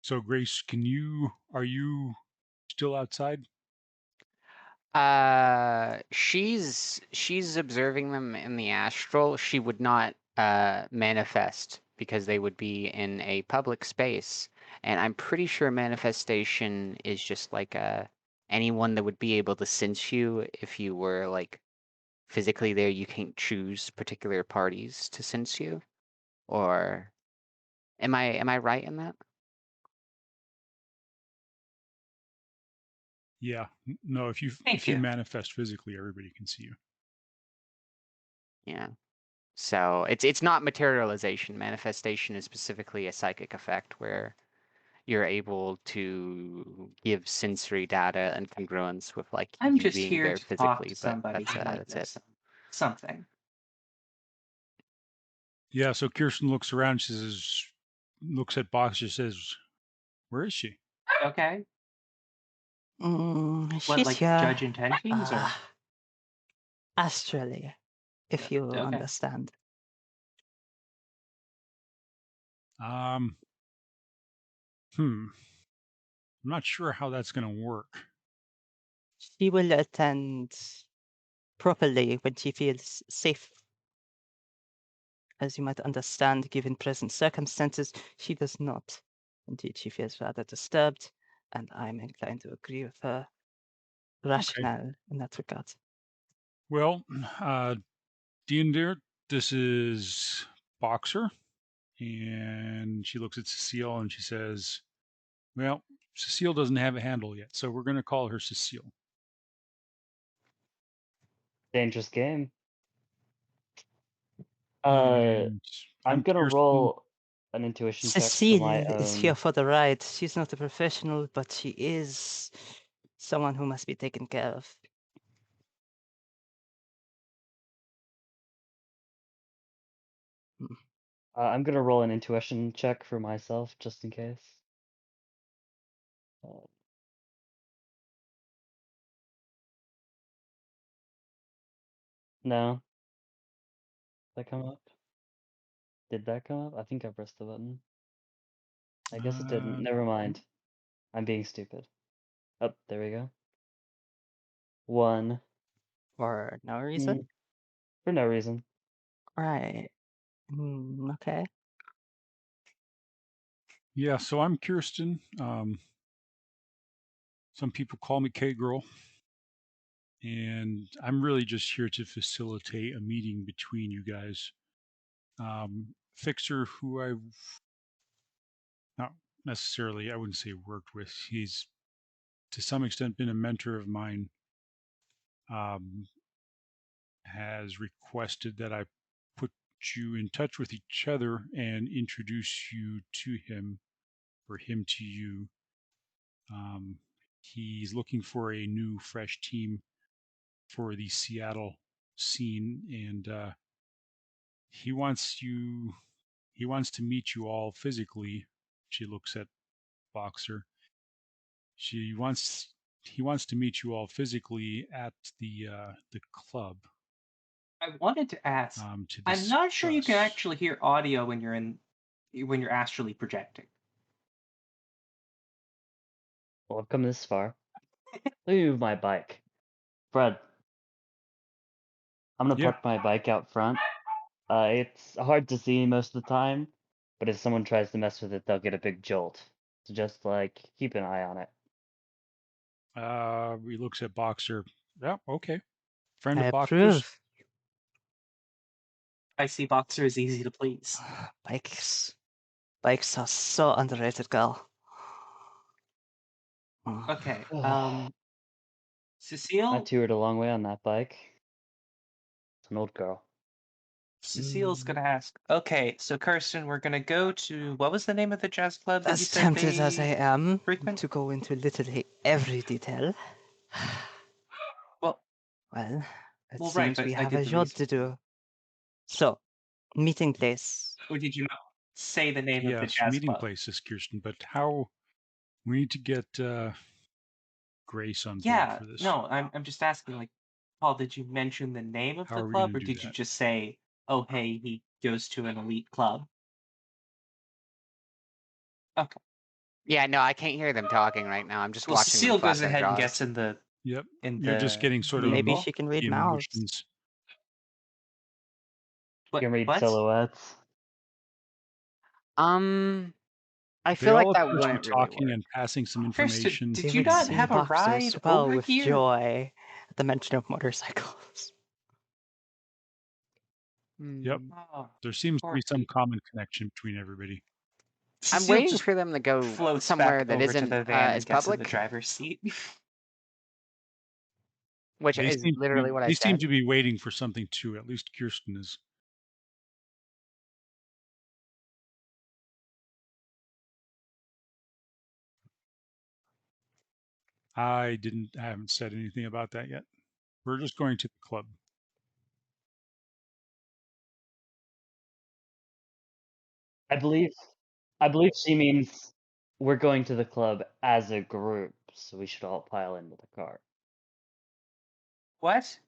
So Grace, are you still outside?
She's observing them in the astral. She would not manifest because they would be in a public space. And I'm pretty sure manifestation is just like anyone that would be able to sense you if you were like physically there. You can't choose particular parties to sense you. Or am I right in that?
Yeah. No,
Thank
if you
you.
manifest physically, everybody can see you.
Yeah. So it's not materialization. Manifestation is specifically a psychic effect where you're able to give sensory data and congruence with like
I'm
you
just
being
here
there
to talk
physically,
to
but
somebody who might
that's
know
it.
something.
Yeah, so Kirstin looks around, she says, looks at Boxer, says, "Where is she?"
Okay.
What,
What,
she's
like
here.
judge intentions or?
Astrally, if you
Okay.
understand.
I'm not sure how that's going to work.
She will attend properly when she feels safe. As you might understand, given present circumstances, she does not. Indeed, she feels rather disturbed, and I'm inclined to agree with her rationale in that regard.
Well, Diendre, this is Boxer. And she looks at Cecile and she says, "Well, Cecile doesn't have a handle yet, so we're going to call her Cecile."
Dangerous game.
And
I'm gonna
Kirstin.
roll an intuition check for my
Cecile is here
own.
for the ride. She's not a professional, but she is someone who must be taken care of.
I'm gonna roll an intuition check for myself, just in case. No. Did that come up? Did that come up? I think I pressed the button. I guess it didn't. Never mind. I'm being stupid. Oh, there we go. 1.
For no reason?
For no reason.
Right. Okay.
Yeah, so I'm Kirstin. Some people call me K-Girl. And I'm really just here to facilitate a meeting between you guys. Fixer, who I've not necessarily, I wouldn't say worked with, he's to some extent been a mentor of mine, has requested that I put you in touch with each other and introduce you to him or him to you. He's looking for a new, fresh team for the Seattle scene, and he wants to meet you all physically. She looks at Boxer. He wants to meet you all physically at the club.
I wanted to ask.
To
I'm not sure you can
discuss.
actually hear audio when you're astrally projecting.
Well, I've come this far. Let me move my bike. Fred, I'm gonna
Yeah.
park my bike out front. It's hard to see most of the time, but if someone tries to mess with it, they'll get a big jolt. So just like keep an eye on it.
He looks at Boxer. Yeah, okay. Friend
I
of Boxer's.
approve.
I see Boxer is easy to please.
Bikes are so underrated, girl.
Okay.
I
Cecile.
toured a long way on that bike. It's an old girl.
Cecile's gonna ask. Okay, so Kirstin, we're gonna go to what was the name of the jazz club that you
As
said
tempted as I
they
am
frequent?
to go into literally every detail,
Well,
well, it
right,
seems
but
we
I
have
did
a
the
job
research.
to do. So, meeting place.
Or did you not say the name of the
Yes,
jazz
meeting
club?
place is Kirstin, but how we need to get Grace on board
Yeah,
for this.
no, I'm just asking, like, Paul, did you mention the name of
How
the
are we
club,
gonna
or
do
did you
that?
just say, oh, hey, he goes to an elite club? Okay.
Yeah, no, I can't hear them talking right now. I'm just
Well,
watching them
Cecile
flap
goes
their
ahead and
jaws.
gets in the
Yep.
in
You're just
the
getting sort of
Maybe
vehicle.
she can read
the
mouths.
emotions.
You can read silhouettes.
I
They
feel like
all
that
approach you
wouldn't really
talking
work.
and passing some
Kirstin,
information.
did
They
you
would
not
see
have a
Boxer
ride
swell
over
with
here?
joy at the mention of motorcycles.
Yep.
Oh,
There seems to be some
Corky.
common connection between everybody.
I'm
Cecile
waiting
just
for them to go
floats
somewhere
back
that
over to
isn't
the van
as
and gets in the
public,
driver's seat.
which
They
is
seem to
literally
be
what I said.
waiting for something too. At least Kirstin is. I haven't said anything about that yet. We're just going to the club.
I believe she means we're going to the club as a group, so we should all pile into the car.
What?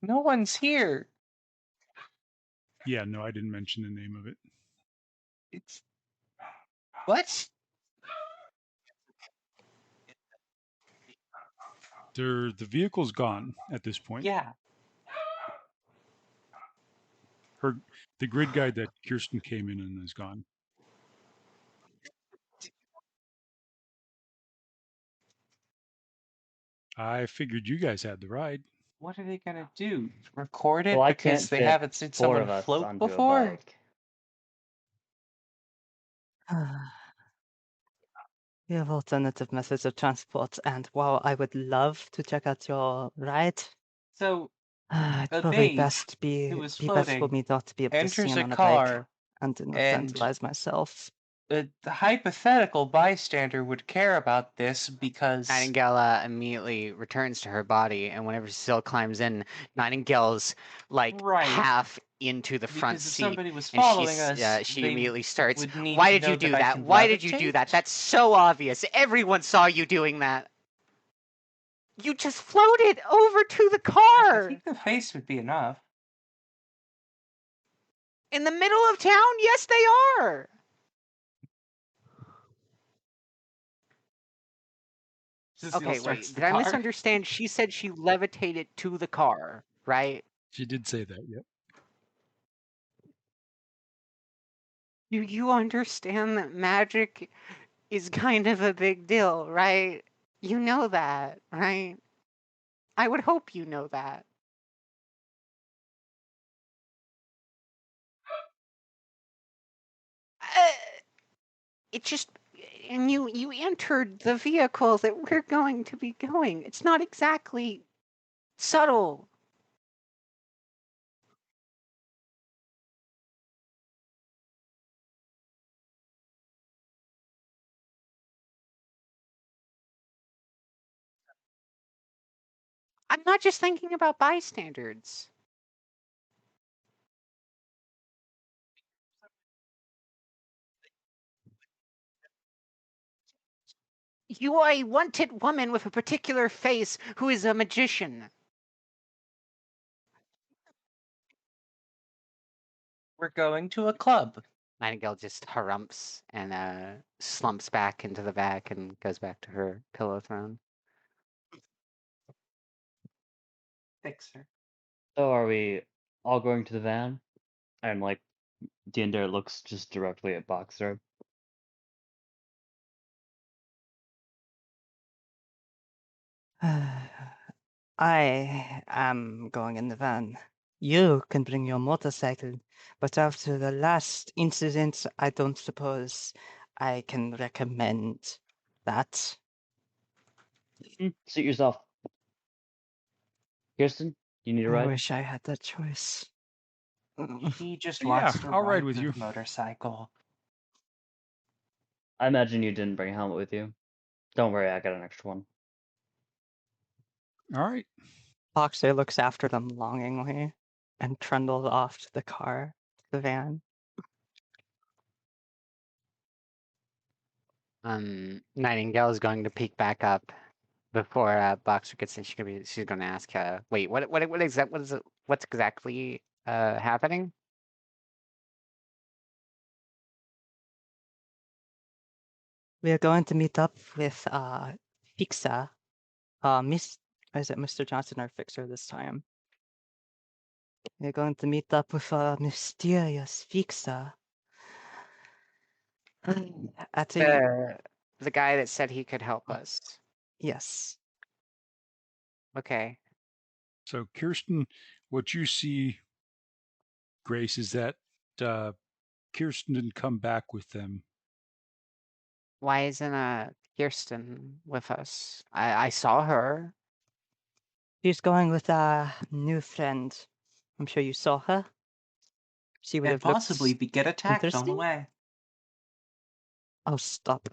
No one's here.
Yeah, no, I didn't mention the name of it.
It's what?
The vehicle's gone at this point.
Yeah.
The grid guide that Kirstin came in and is gone. I figured you guys had the ride.
What are they gonna do? Record it
Well, I
because
can't
they
fit
haven't seen
4
someone
of us
float
onto a
before?
bike.
We have alternative methods of transport, and while I would love to check out your ride,
So
it's
a
probably
babe
best
who was
best for
floating
me not to be able to
enters
stand
a
on a bike
car,
and
and
infantilize myself.
the hypothetical bystander would care about this because
Nightingale immediately returns to her body, and whenever Cecile climbs in, Nightingale's like
Right.
half into the front
because if
seat,
somebody was
and
following us,
she
they
immediately starts.
would need
Why
to
did you
know
do
that I
that?
can
Why did you do that?
levitate?
That's so obvious. Everyone saw you doing that. You just floated over to the
I
car
think the face would be enough.
in the middle of town. Yes, they are.
Cecile
Okay,
starts
wait.
the
Did I
car.
misunderstand? She said she levitated to the car, right?
She did say that, yep.
Do you understand that magic is kind of a big deal, right? You know that, right? I would hope you know that. It just and you entered the vehicle that we're going to be going. It's not exactly subtle. I'm not just thinking about bystanders. You are a wanted woman with a particular face who is a magician.
We're going to a club.
Nightingale just harumps and slumps back into the back and goes back to her pillow throne.
Fix her.
So are we all going to the van? And like Diendre looks just directly at Boxer.
I am going in the van. You can bring your motorcycle, but after the last incident, I don't suppose I can recommend that.
Suit yourself. Kirstin, you need a
I
ride?
wish I had that choice.
He just
Yeah,
wants to
I'll ride
ride
with
the
you.
motorcycle.
I imagine you didn't bring a helmet with you. Don't worry, I got an extra one.
All right.
Boxer looks after them longingly and trundles off to the car, the van.
Nightingale is going to peek back up before Boxer gets in. She's gonna ask, wait, what is that? What is it? What's exactly happening?
We are going to meet up with Fixa, is it Mr. Johnson or Fixer this time? We're going to meet up with a mysterious Fixa. At a
The guy that said he could help us.
yes.
Okay.
So Kirstin, what you see, Grace, is that Kirstin didn't come back with them.
Why isn't Kirstin with us? I saw her.
She's going with a new friend. I'm sure you saw her. She would
And
have
possibly
looked
get attacked on the
interesting.
way.
Oh, stop.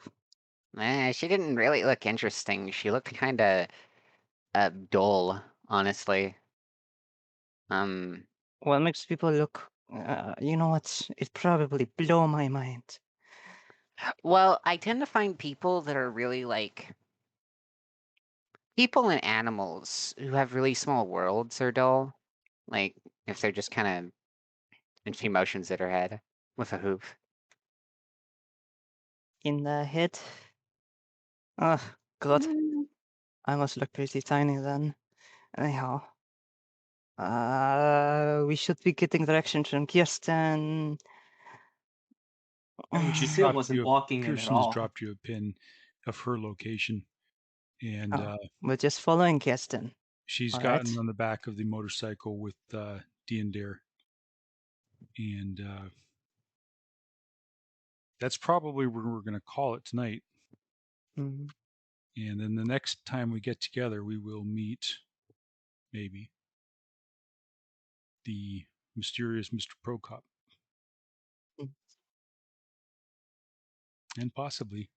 She didn't really look interesting. She looked kind of dull, honestly.
What makes people look... you know what? It probably blow my mind.
Well, I tend to find people that are really like people and animals who have really small worlds are dull. Like if they're just kind of into emotions in their head with a hoof.
In the head. Ugh, God. I must look pretty tiny then. Anyhow. We should be getting directions from Kirstin.
I mean,
She
Cecile
dropped
wasn't
you.
walking in at
Kirsten has
all.
dropped you a pin of her location, and
Oh, we're just following Kirstin.
she's
All
gotten
right.
on the back of the motorcycle with Diendre, and that's probably where we're going to call it tonight.
Mm.
And then the next time we get together, we will meet maybe the mysterious Mr. Prokop,
Mm.
and possibly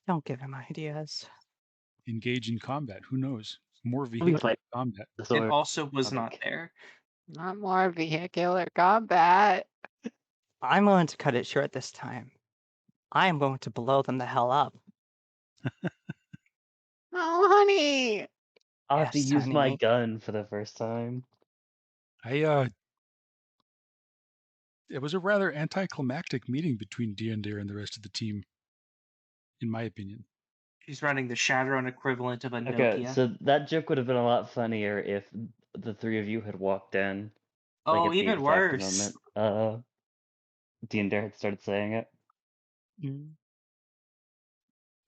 Don't give him ideas.
engage in combat. Who knows? More
We
vehicular
fight
combat.
the
It
sword.
also was not
Like,
there.
Not more vehicular combat.
I'm going to cut it short this time. I am going to blow them the hell up.
Oh, honey.
I'll have to
Yes,
use my
honey.
gun for the first time.
It was a rather anticlimactic meeting between Diendre and the rest of the team, in my opinion.
She's running the Shadowrun equivalent of a
Okay,
Nokia.
so that joke would have been a lot funnier if the three of you had walked in, like
Oh,
at the
even
exact
worse.
moment Diendre had started saying it.
Mm.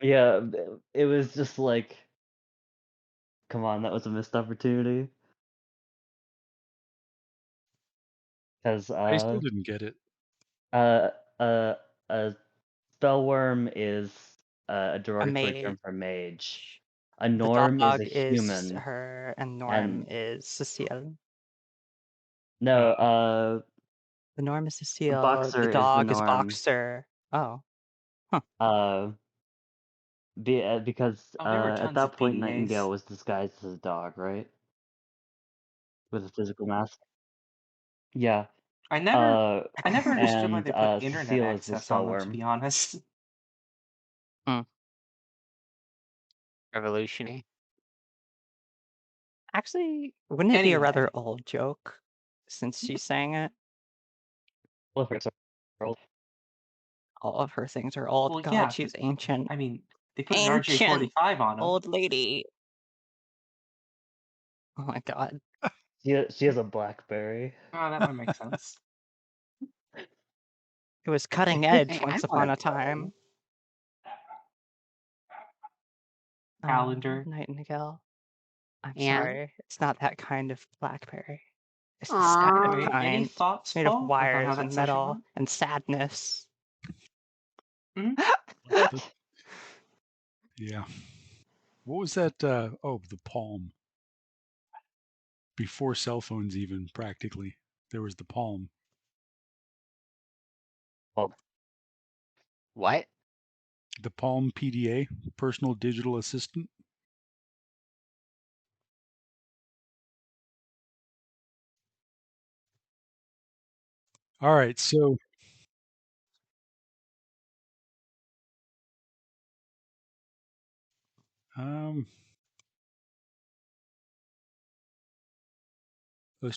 Yeah, it was just like, come on, that was a missed opportunity. Because
I still didn't get it.
a spellworm is a derogatory term
mage.
for mage. A
The
norm is
dog
a
is
human,
her, and Norm
and
is Cecile.
no,
The Norm is Cecile.
Boxer
The
is the
dog is
norm.
Boxer. Oh.
Because
Oh, there were
at
tons
that
of
point
PDAs.
Nightingale was disguised as a dog, right? With a physical mask. Yeah.
I never understood why
And
they put internet
Cecile is the
access on them, to
spellworm.
be honest.
Revolutionary.
Actually, wouldn't it be a
Anyway.
rather old joke since she's saying it?
Well, for example,
All of her things are old.
Well,
God,
yeah,
she's ancient.
I mean, they put an
Ancient
RJ-45 on them.
old lady. Oh my God.
she has a BlackBerry.
Oh, that would make sense.
It was cutting edge
Hey,
once
I want
upon
a
a time.
Calendar.
Nightingale. I'm
Yeah.
sorry. It's not that kind of blackberry. It's the
Aw.
sad
Any
kind.
thoughts,
It's made of
Paul, about how
wires
that
and
session
metal
went?
and sadness.
Yeah. What was that? Oh, the Palm. Before cell phones, even practically, there was the Palm.
What?
The Palm PDA, personal digital assistant. All right, so it was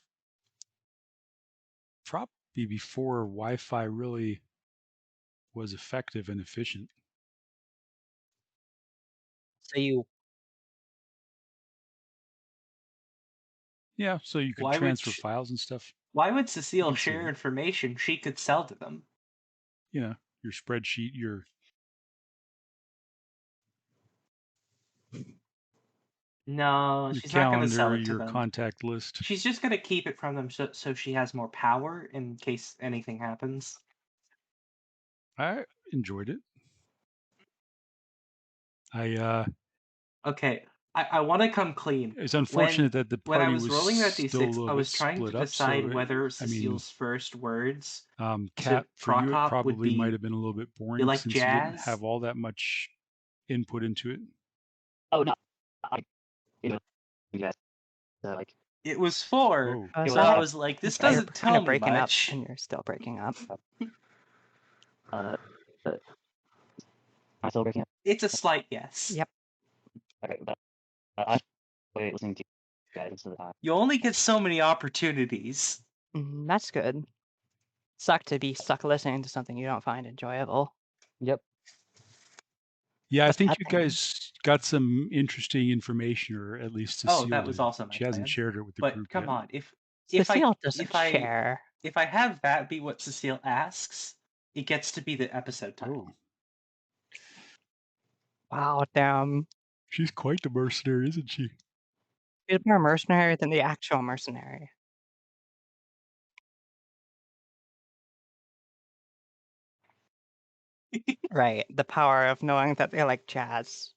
probably before Wi-Fi really was effective and efficient.
So you...
Yeah, so you could
Why would
transfer files and stuff.
Why would
I
Cecile
can see
share
that.
information she could sell to them?
You know, your spreadsheet, your
No,
your
she's not going to sell
calendar,
it to
your
them.
contact list.
She's just going to keep it from them so she has more power in case anything happens.
I enjoyed it. I
Okay, I want to come clean.
It's unfortunate that the
When I
party
was
was
rolling that
still a
d6,
little
I
bit
was trying to
split up.
decide
So
whether
I mean,
Cecile's first words
Kat, for you, it
Prokop would
probably might
be
have been a little bit
"You
boring
like
since you didn't
jazz?"
have all that much input into it.
Oh no, you know, you guys, like,
It was 4,
Oh,
Oh,
so
so
I
you're,
was like, "This
you're
doesn't
kind
tell
of
me
breaking up,
much."
and you're still breaking up.
am I still breaking up?
It's a slight yes.
Yep.
Okay, but I'm listening to you guys most of the time.
You only get so many opportunities.
That's good. Suck to be stuck listening to something you don't find enjoyable.
Yep.
yeah, I
That's
think
bad
you
thing.
guys got some interesting information, or at least Cecile
Oh, that was
did.
also my
She hasn't
plan.
shared it with the
But
group
come
yet.
on, if
Cecile doesn't
I
share.
if I have that be what Cecile asks, it gets to be the episode title.
Oh,
Wow, damn.
she's quite the mercenary, isn't she?
She's more mercenary than the actual mercenary. Right. The power of knowing that they like jazz.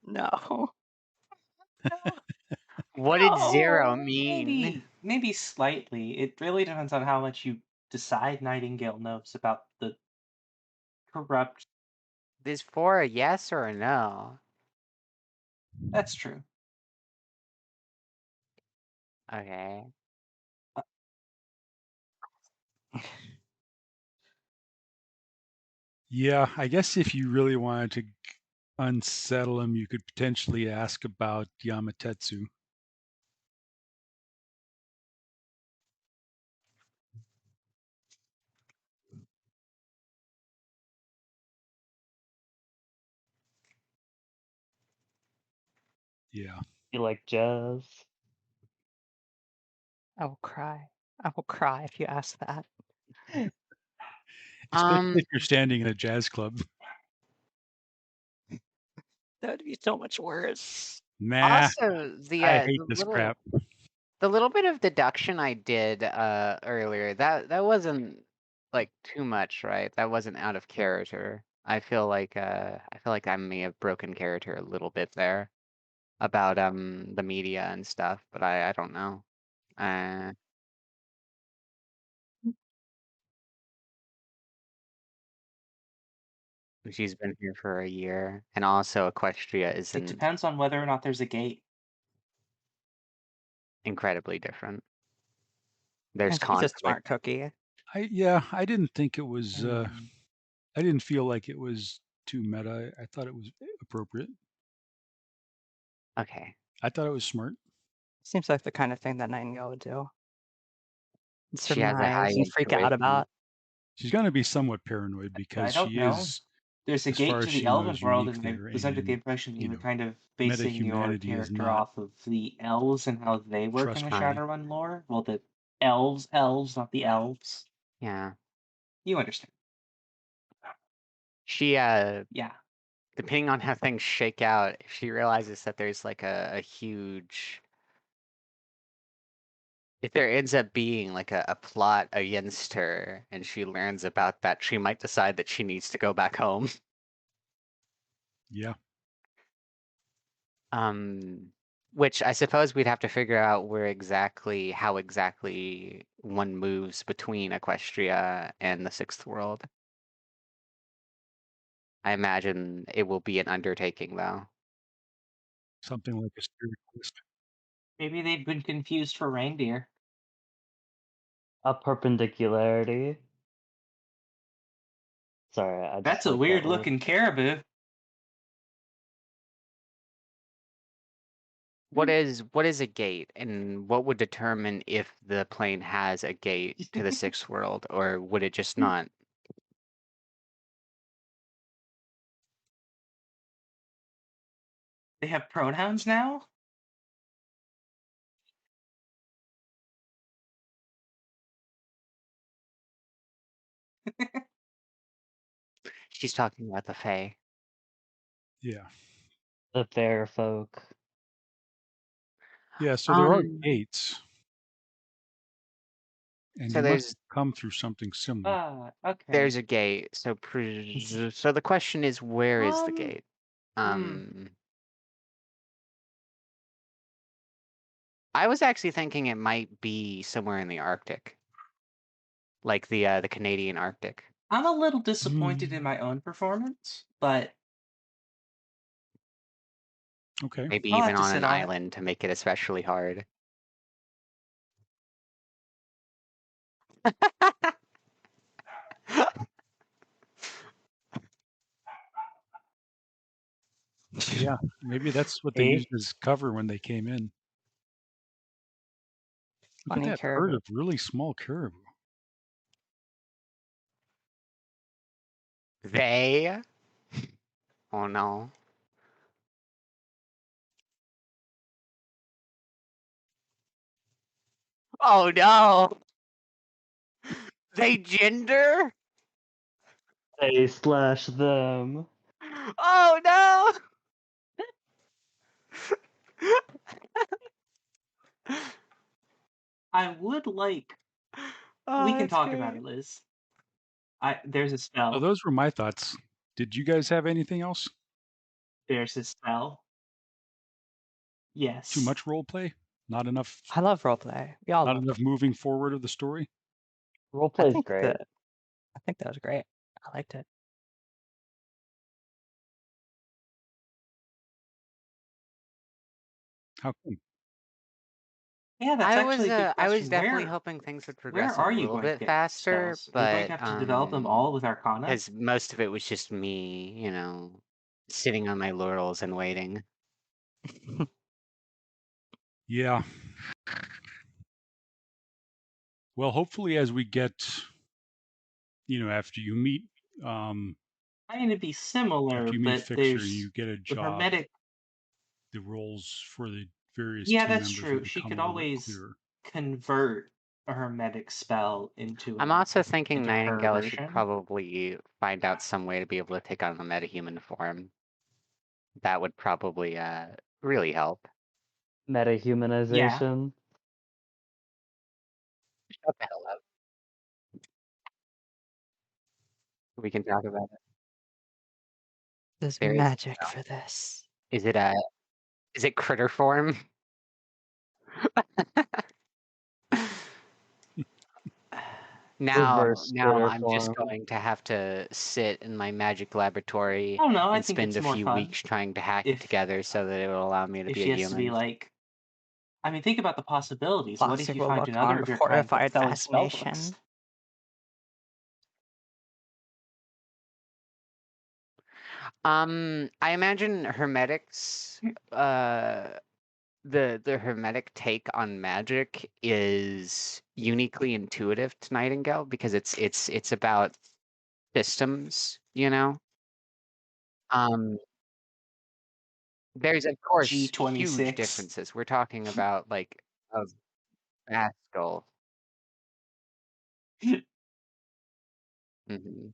No.
What did zero
Oh,
mean?
maybe slightly. It really depends on how much you decide Nightingale knows about the corrupt.
Is 4 a yes or a no?
That's true.
Okay.
Yeah, I guess if you really wanted to unsettle him, you could potentially ask about Yamatetsu. Yeah.
You like jazz?
I will cry. I will cry if you ask that.
Especially if you're standing in a jazz club.
That would be so much worse.
Nah,
Also,
I hate this crap.
the little bit of deduction I did earlier, that wasn't like too much, right? That wasn't out of character. I feel like I may have broken character a little bit there about the media and stuff, but I don't know. She's been here for a year, and also Equestria
It
isn't
depends on whether or not there's a gate.
incredibly different. There's
And she's a
conflict.
smart cookie.
I didn't think it was.
Mm.
I didn't feel like it was too meta. I thought it was appropriate.
Okay.
I thought it was smart.
Seems like the kind of thing that Nightingale would do.
She has a high
Surmise and freak out
intuition.
about.
She's going to be somewhat paranoid
I
because
don't
she
know.
is,
There's a
as far
gate
as
to
she
the Elven
knows,
world,
unique
and I
there.
was under the
And
impression that you
you
were
know,
kind of
meta
basing your
humanity is
character
not
off of the elves and how they work in the
trustworthy.
Shadowrun lore. Well, the elves, not the elves.
Yeah.
You understand.
She
Yeah.
depending on how things shake out, if she realizes that there's like a huge, if there ends up being like a plot against her and she learns about that, she might decide that she needs to go back home.
Yeah.
Which I suppose we'd have to figure out how exactly one moves between Equestria and the Sixth World. I imagine it will be an undertaking, though.
Something like a spirit quest.
Maybe they've been confused for reindeer.
A perpendicularity. Sorry, I just
That's a
like that
weird
word.
looking caribou.
What is a gate, and what would determine if the plane has a gate to the Sixth World, or would it just not?
They have pronouns now?
She's talking about the Fae.
Yeah.
The fair folk.
Yeah, so there are
Um,
gates, and
So
you must
there's
come through something similar.
Okay.
there's a gate. So so the question is, where is the
Um,
gate?
hmm.
I was actually thinking it might be somewhere in the Arctic, like the Canadian Arctic.
I'm a little disappointed in my own performance, but
Okay.
Maybe
I'll
even
have to
on
sit
an
on it.
island to make it especially hard.
Yeah, maybe that's what they
See?
used as cover when they came in. Look at
Funny
that herd
caribou.
of really small caribou.
They? Oh no. Oh no! They gender?
They slash them.
Oh no!
I would like.
Oh,
We can
that's
talk about
great.
it, Liz. There's a
So
spell.
those were my thoughts. Did you guys have anything else?
There's a spell.
Too
Yes.
much role play? Not enough
I love roleplay. We all
not
love
enough moving forward of the story?
I
Roleplay's
think
great.
that I think that was great. I liked it.
How come?
Yeah, that's actually a good
I was
question.
definitely hoping things would
Where
progress a
are you
little
going to
bit
get
faster,
spells? Are you going
but
to have to develop them all with Arcana?
because most of it was just me, sitting on my laurels and waiting.
Yeah. Well, hopefully as we get, after you meet
I mean, it'd be similar, but
Fixer and you
there's
get a
the
job,
Hermetic.
the roles for the various
Yeah,
team
that's
members
true.
will
She
become
could
a little bit
always
clearer.
convert a Hermetic spell into
I'm also thinking
into her
Nightingale should
version.
probably find out some way to be able to take on a metahuman form. That would probably really help.
Metahumanization.
Shut the hell up. We can talk about it.
There's
There is
magic for this.
is it critter form?
Reverse
Now
critter
I'm just
form.
going to have to sit in my magic laboratory
I don't know. I
and
think
spend
it's
a
more
few
fun
weeks trying to hack it
if
together so that it will allow me to
if
be a
she has to be
human.
like. I mean, think about the possibilities. What if
Classic
you find
robot
another
con
of
with
your kind but
horrified
selling spell
fascination.
books?
I imagine Hermetics, the Hermetic take on magic is uniquely intuitive to Nightingale because it's about systems, Um, there's of course huge
G26.
differences. We're talking about like a vast gulf. hmm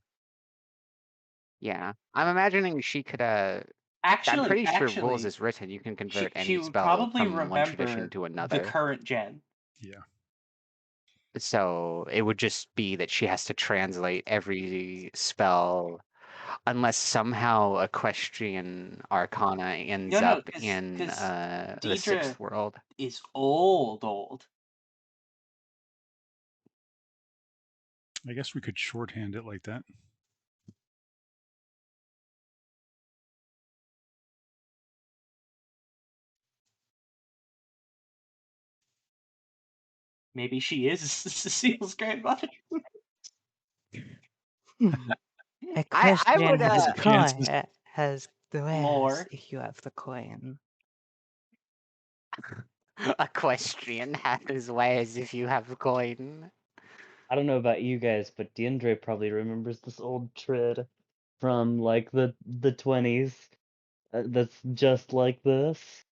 Yeah, I'm imagining she could. I'm pretty sure rules
Actually,
is written. You can
she
convert
she
any
would
spell
probably
from one tradition
remember
to
the
another.
current gen.
Yeah.
So it would just be that she has to translate every spell, unless somehow Equestrian Arcana ends
No,
up
because
in the
Diendre
sixth world.
is old.
I guess we could shorthand it like that.
Maybe she is Cecile's grandmother.
Equestrian
would,
has
Chances.
has the wares
More.
if you have the coin.
Equestrian hat his ways if you have a coin.
I don't know about you guys, but Diendre probably remembers this old trid from like the 20s. That's just like this.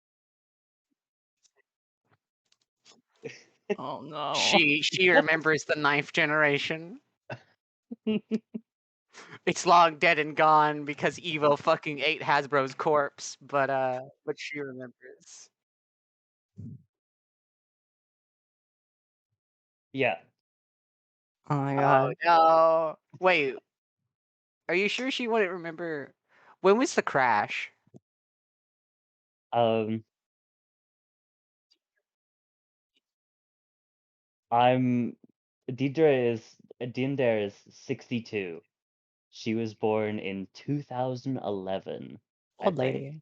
Oh no.
She remembers the ninth generation. It's long dead and gone because Evo fucking ate Hasbro's corpse, but she remembers.
Yeah.
Oh my
Oh
god.
no! Wait, are you sure she wouldn't remember? When was the crash?
Um, I'm Diendre is 62. She was born in 2011, I
Old
think.
lady.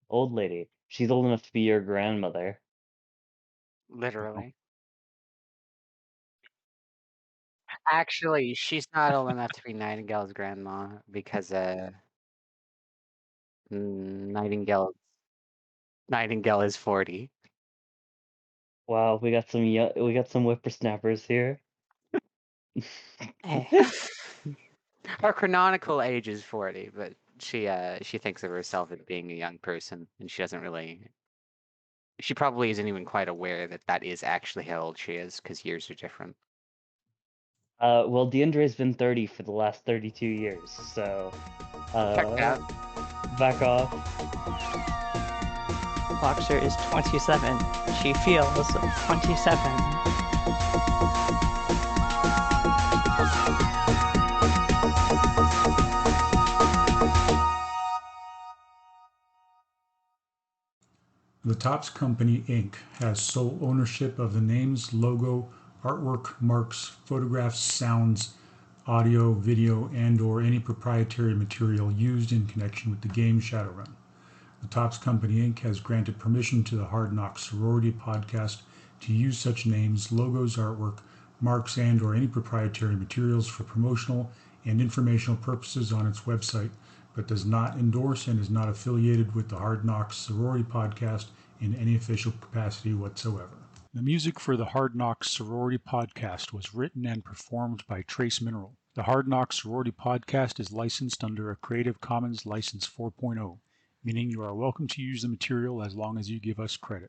Old lady. She's old enough to be your grandmother.
Literally. Actually, she's not old enough to be Nightingale's grandma because Nightingale is 40.
Wow, we got some whippersnappers here.
Hey.
Her canonical age is 40, but she thinks of herself as being a young person, and she doesn't really. She probably isn't even quite aware that that is actually how old she is, because years are different.
Well, Diendre's been 30 for the last 32 years, so
Check it out.
back off.
Boxer is 27. She feels 27.
The Topps Company, Inc. has sole ownership of the names, logo, artwork, marks, photographs, sounds, audio, video, and/or any proprietary material used in connection with the game Shadowrun. The Topps Company, Inc. has granted permission to the Hard Knocks Sorority podcast to use such names, logos, artwork, marks, and/or any proprietary materials for promotional and informational purposes on its website, but does not endorse and is not affiliated with the Hard Knocks Sorority podcast in any official capacity whatsoever. The music for the Hard Knocks Sorority podcast was written and performed by Trace Mineral. The Hard Knocks Sorority podcast is licensed under a Creative Commons License 4.0, meaning you are welcome to use the material as long as you give us credit.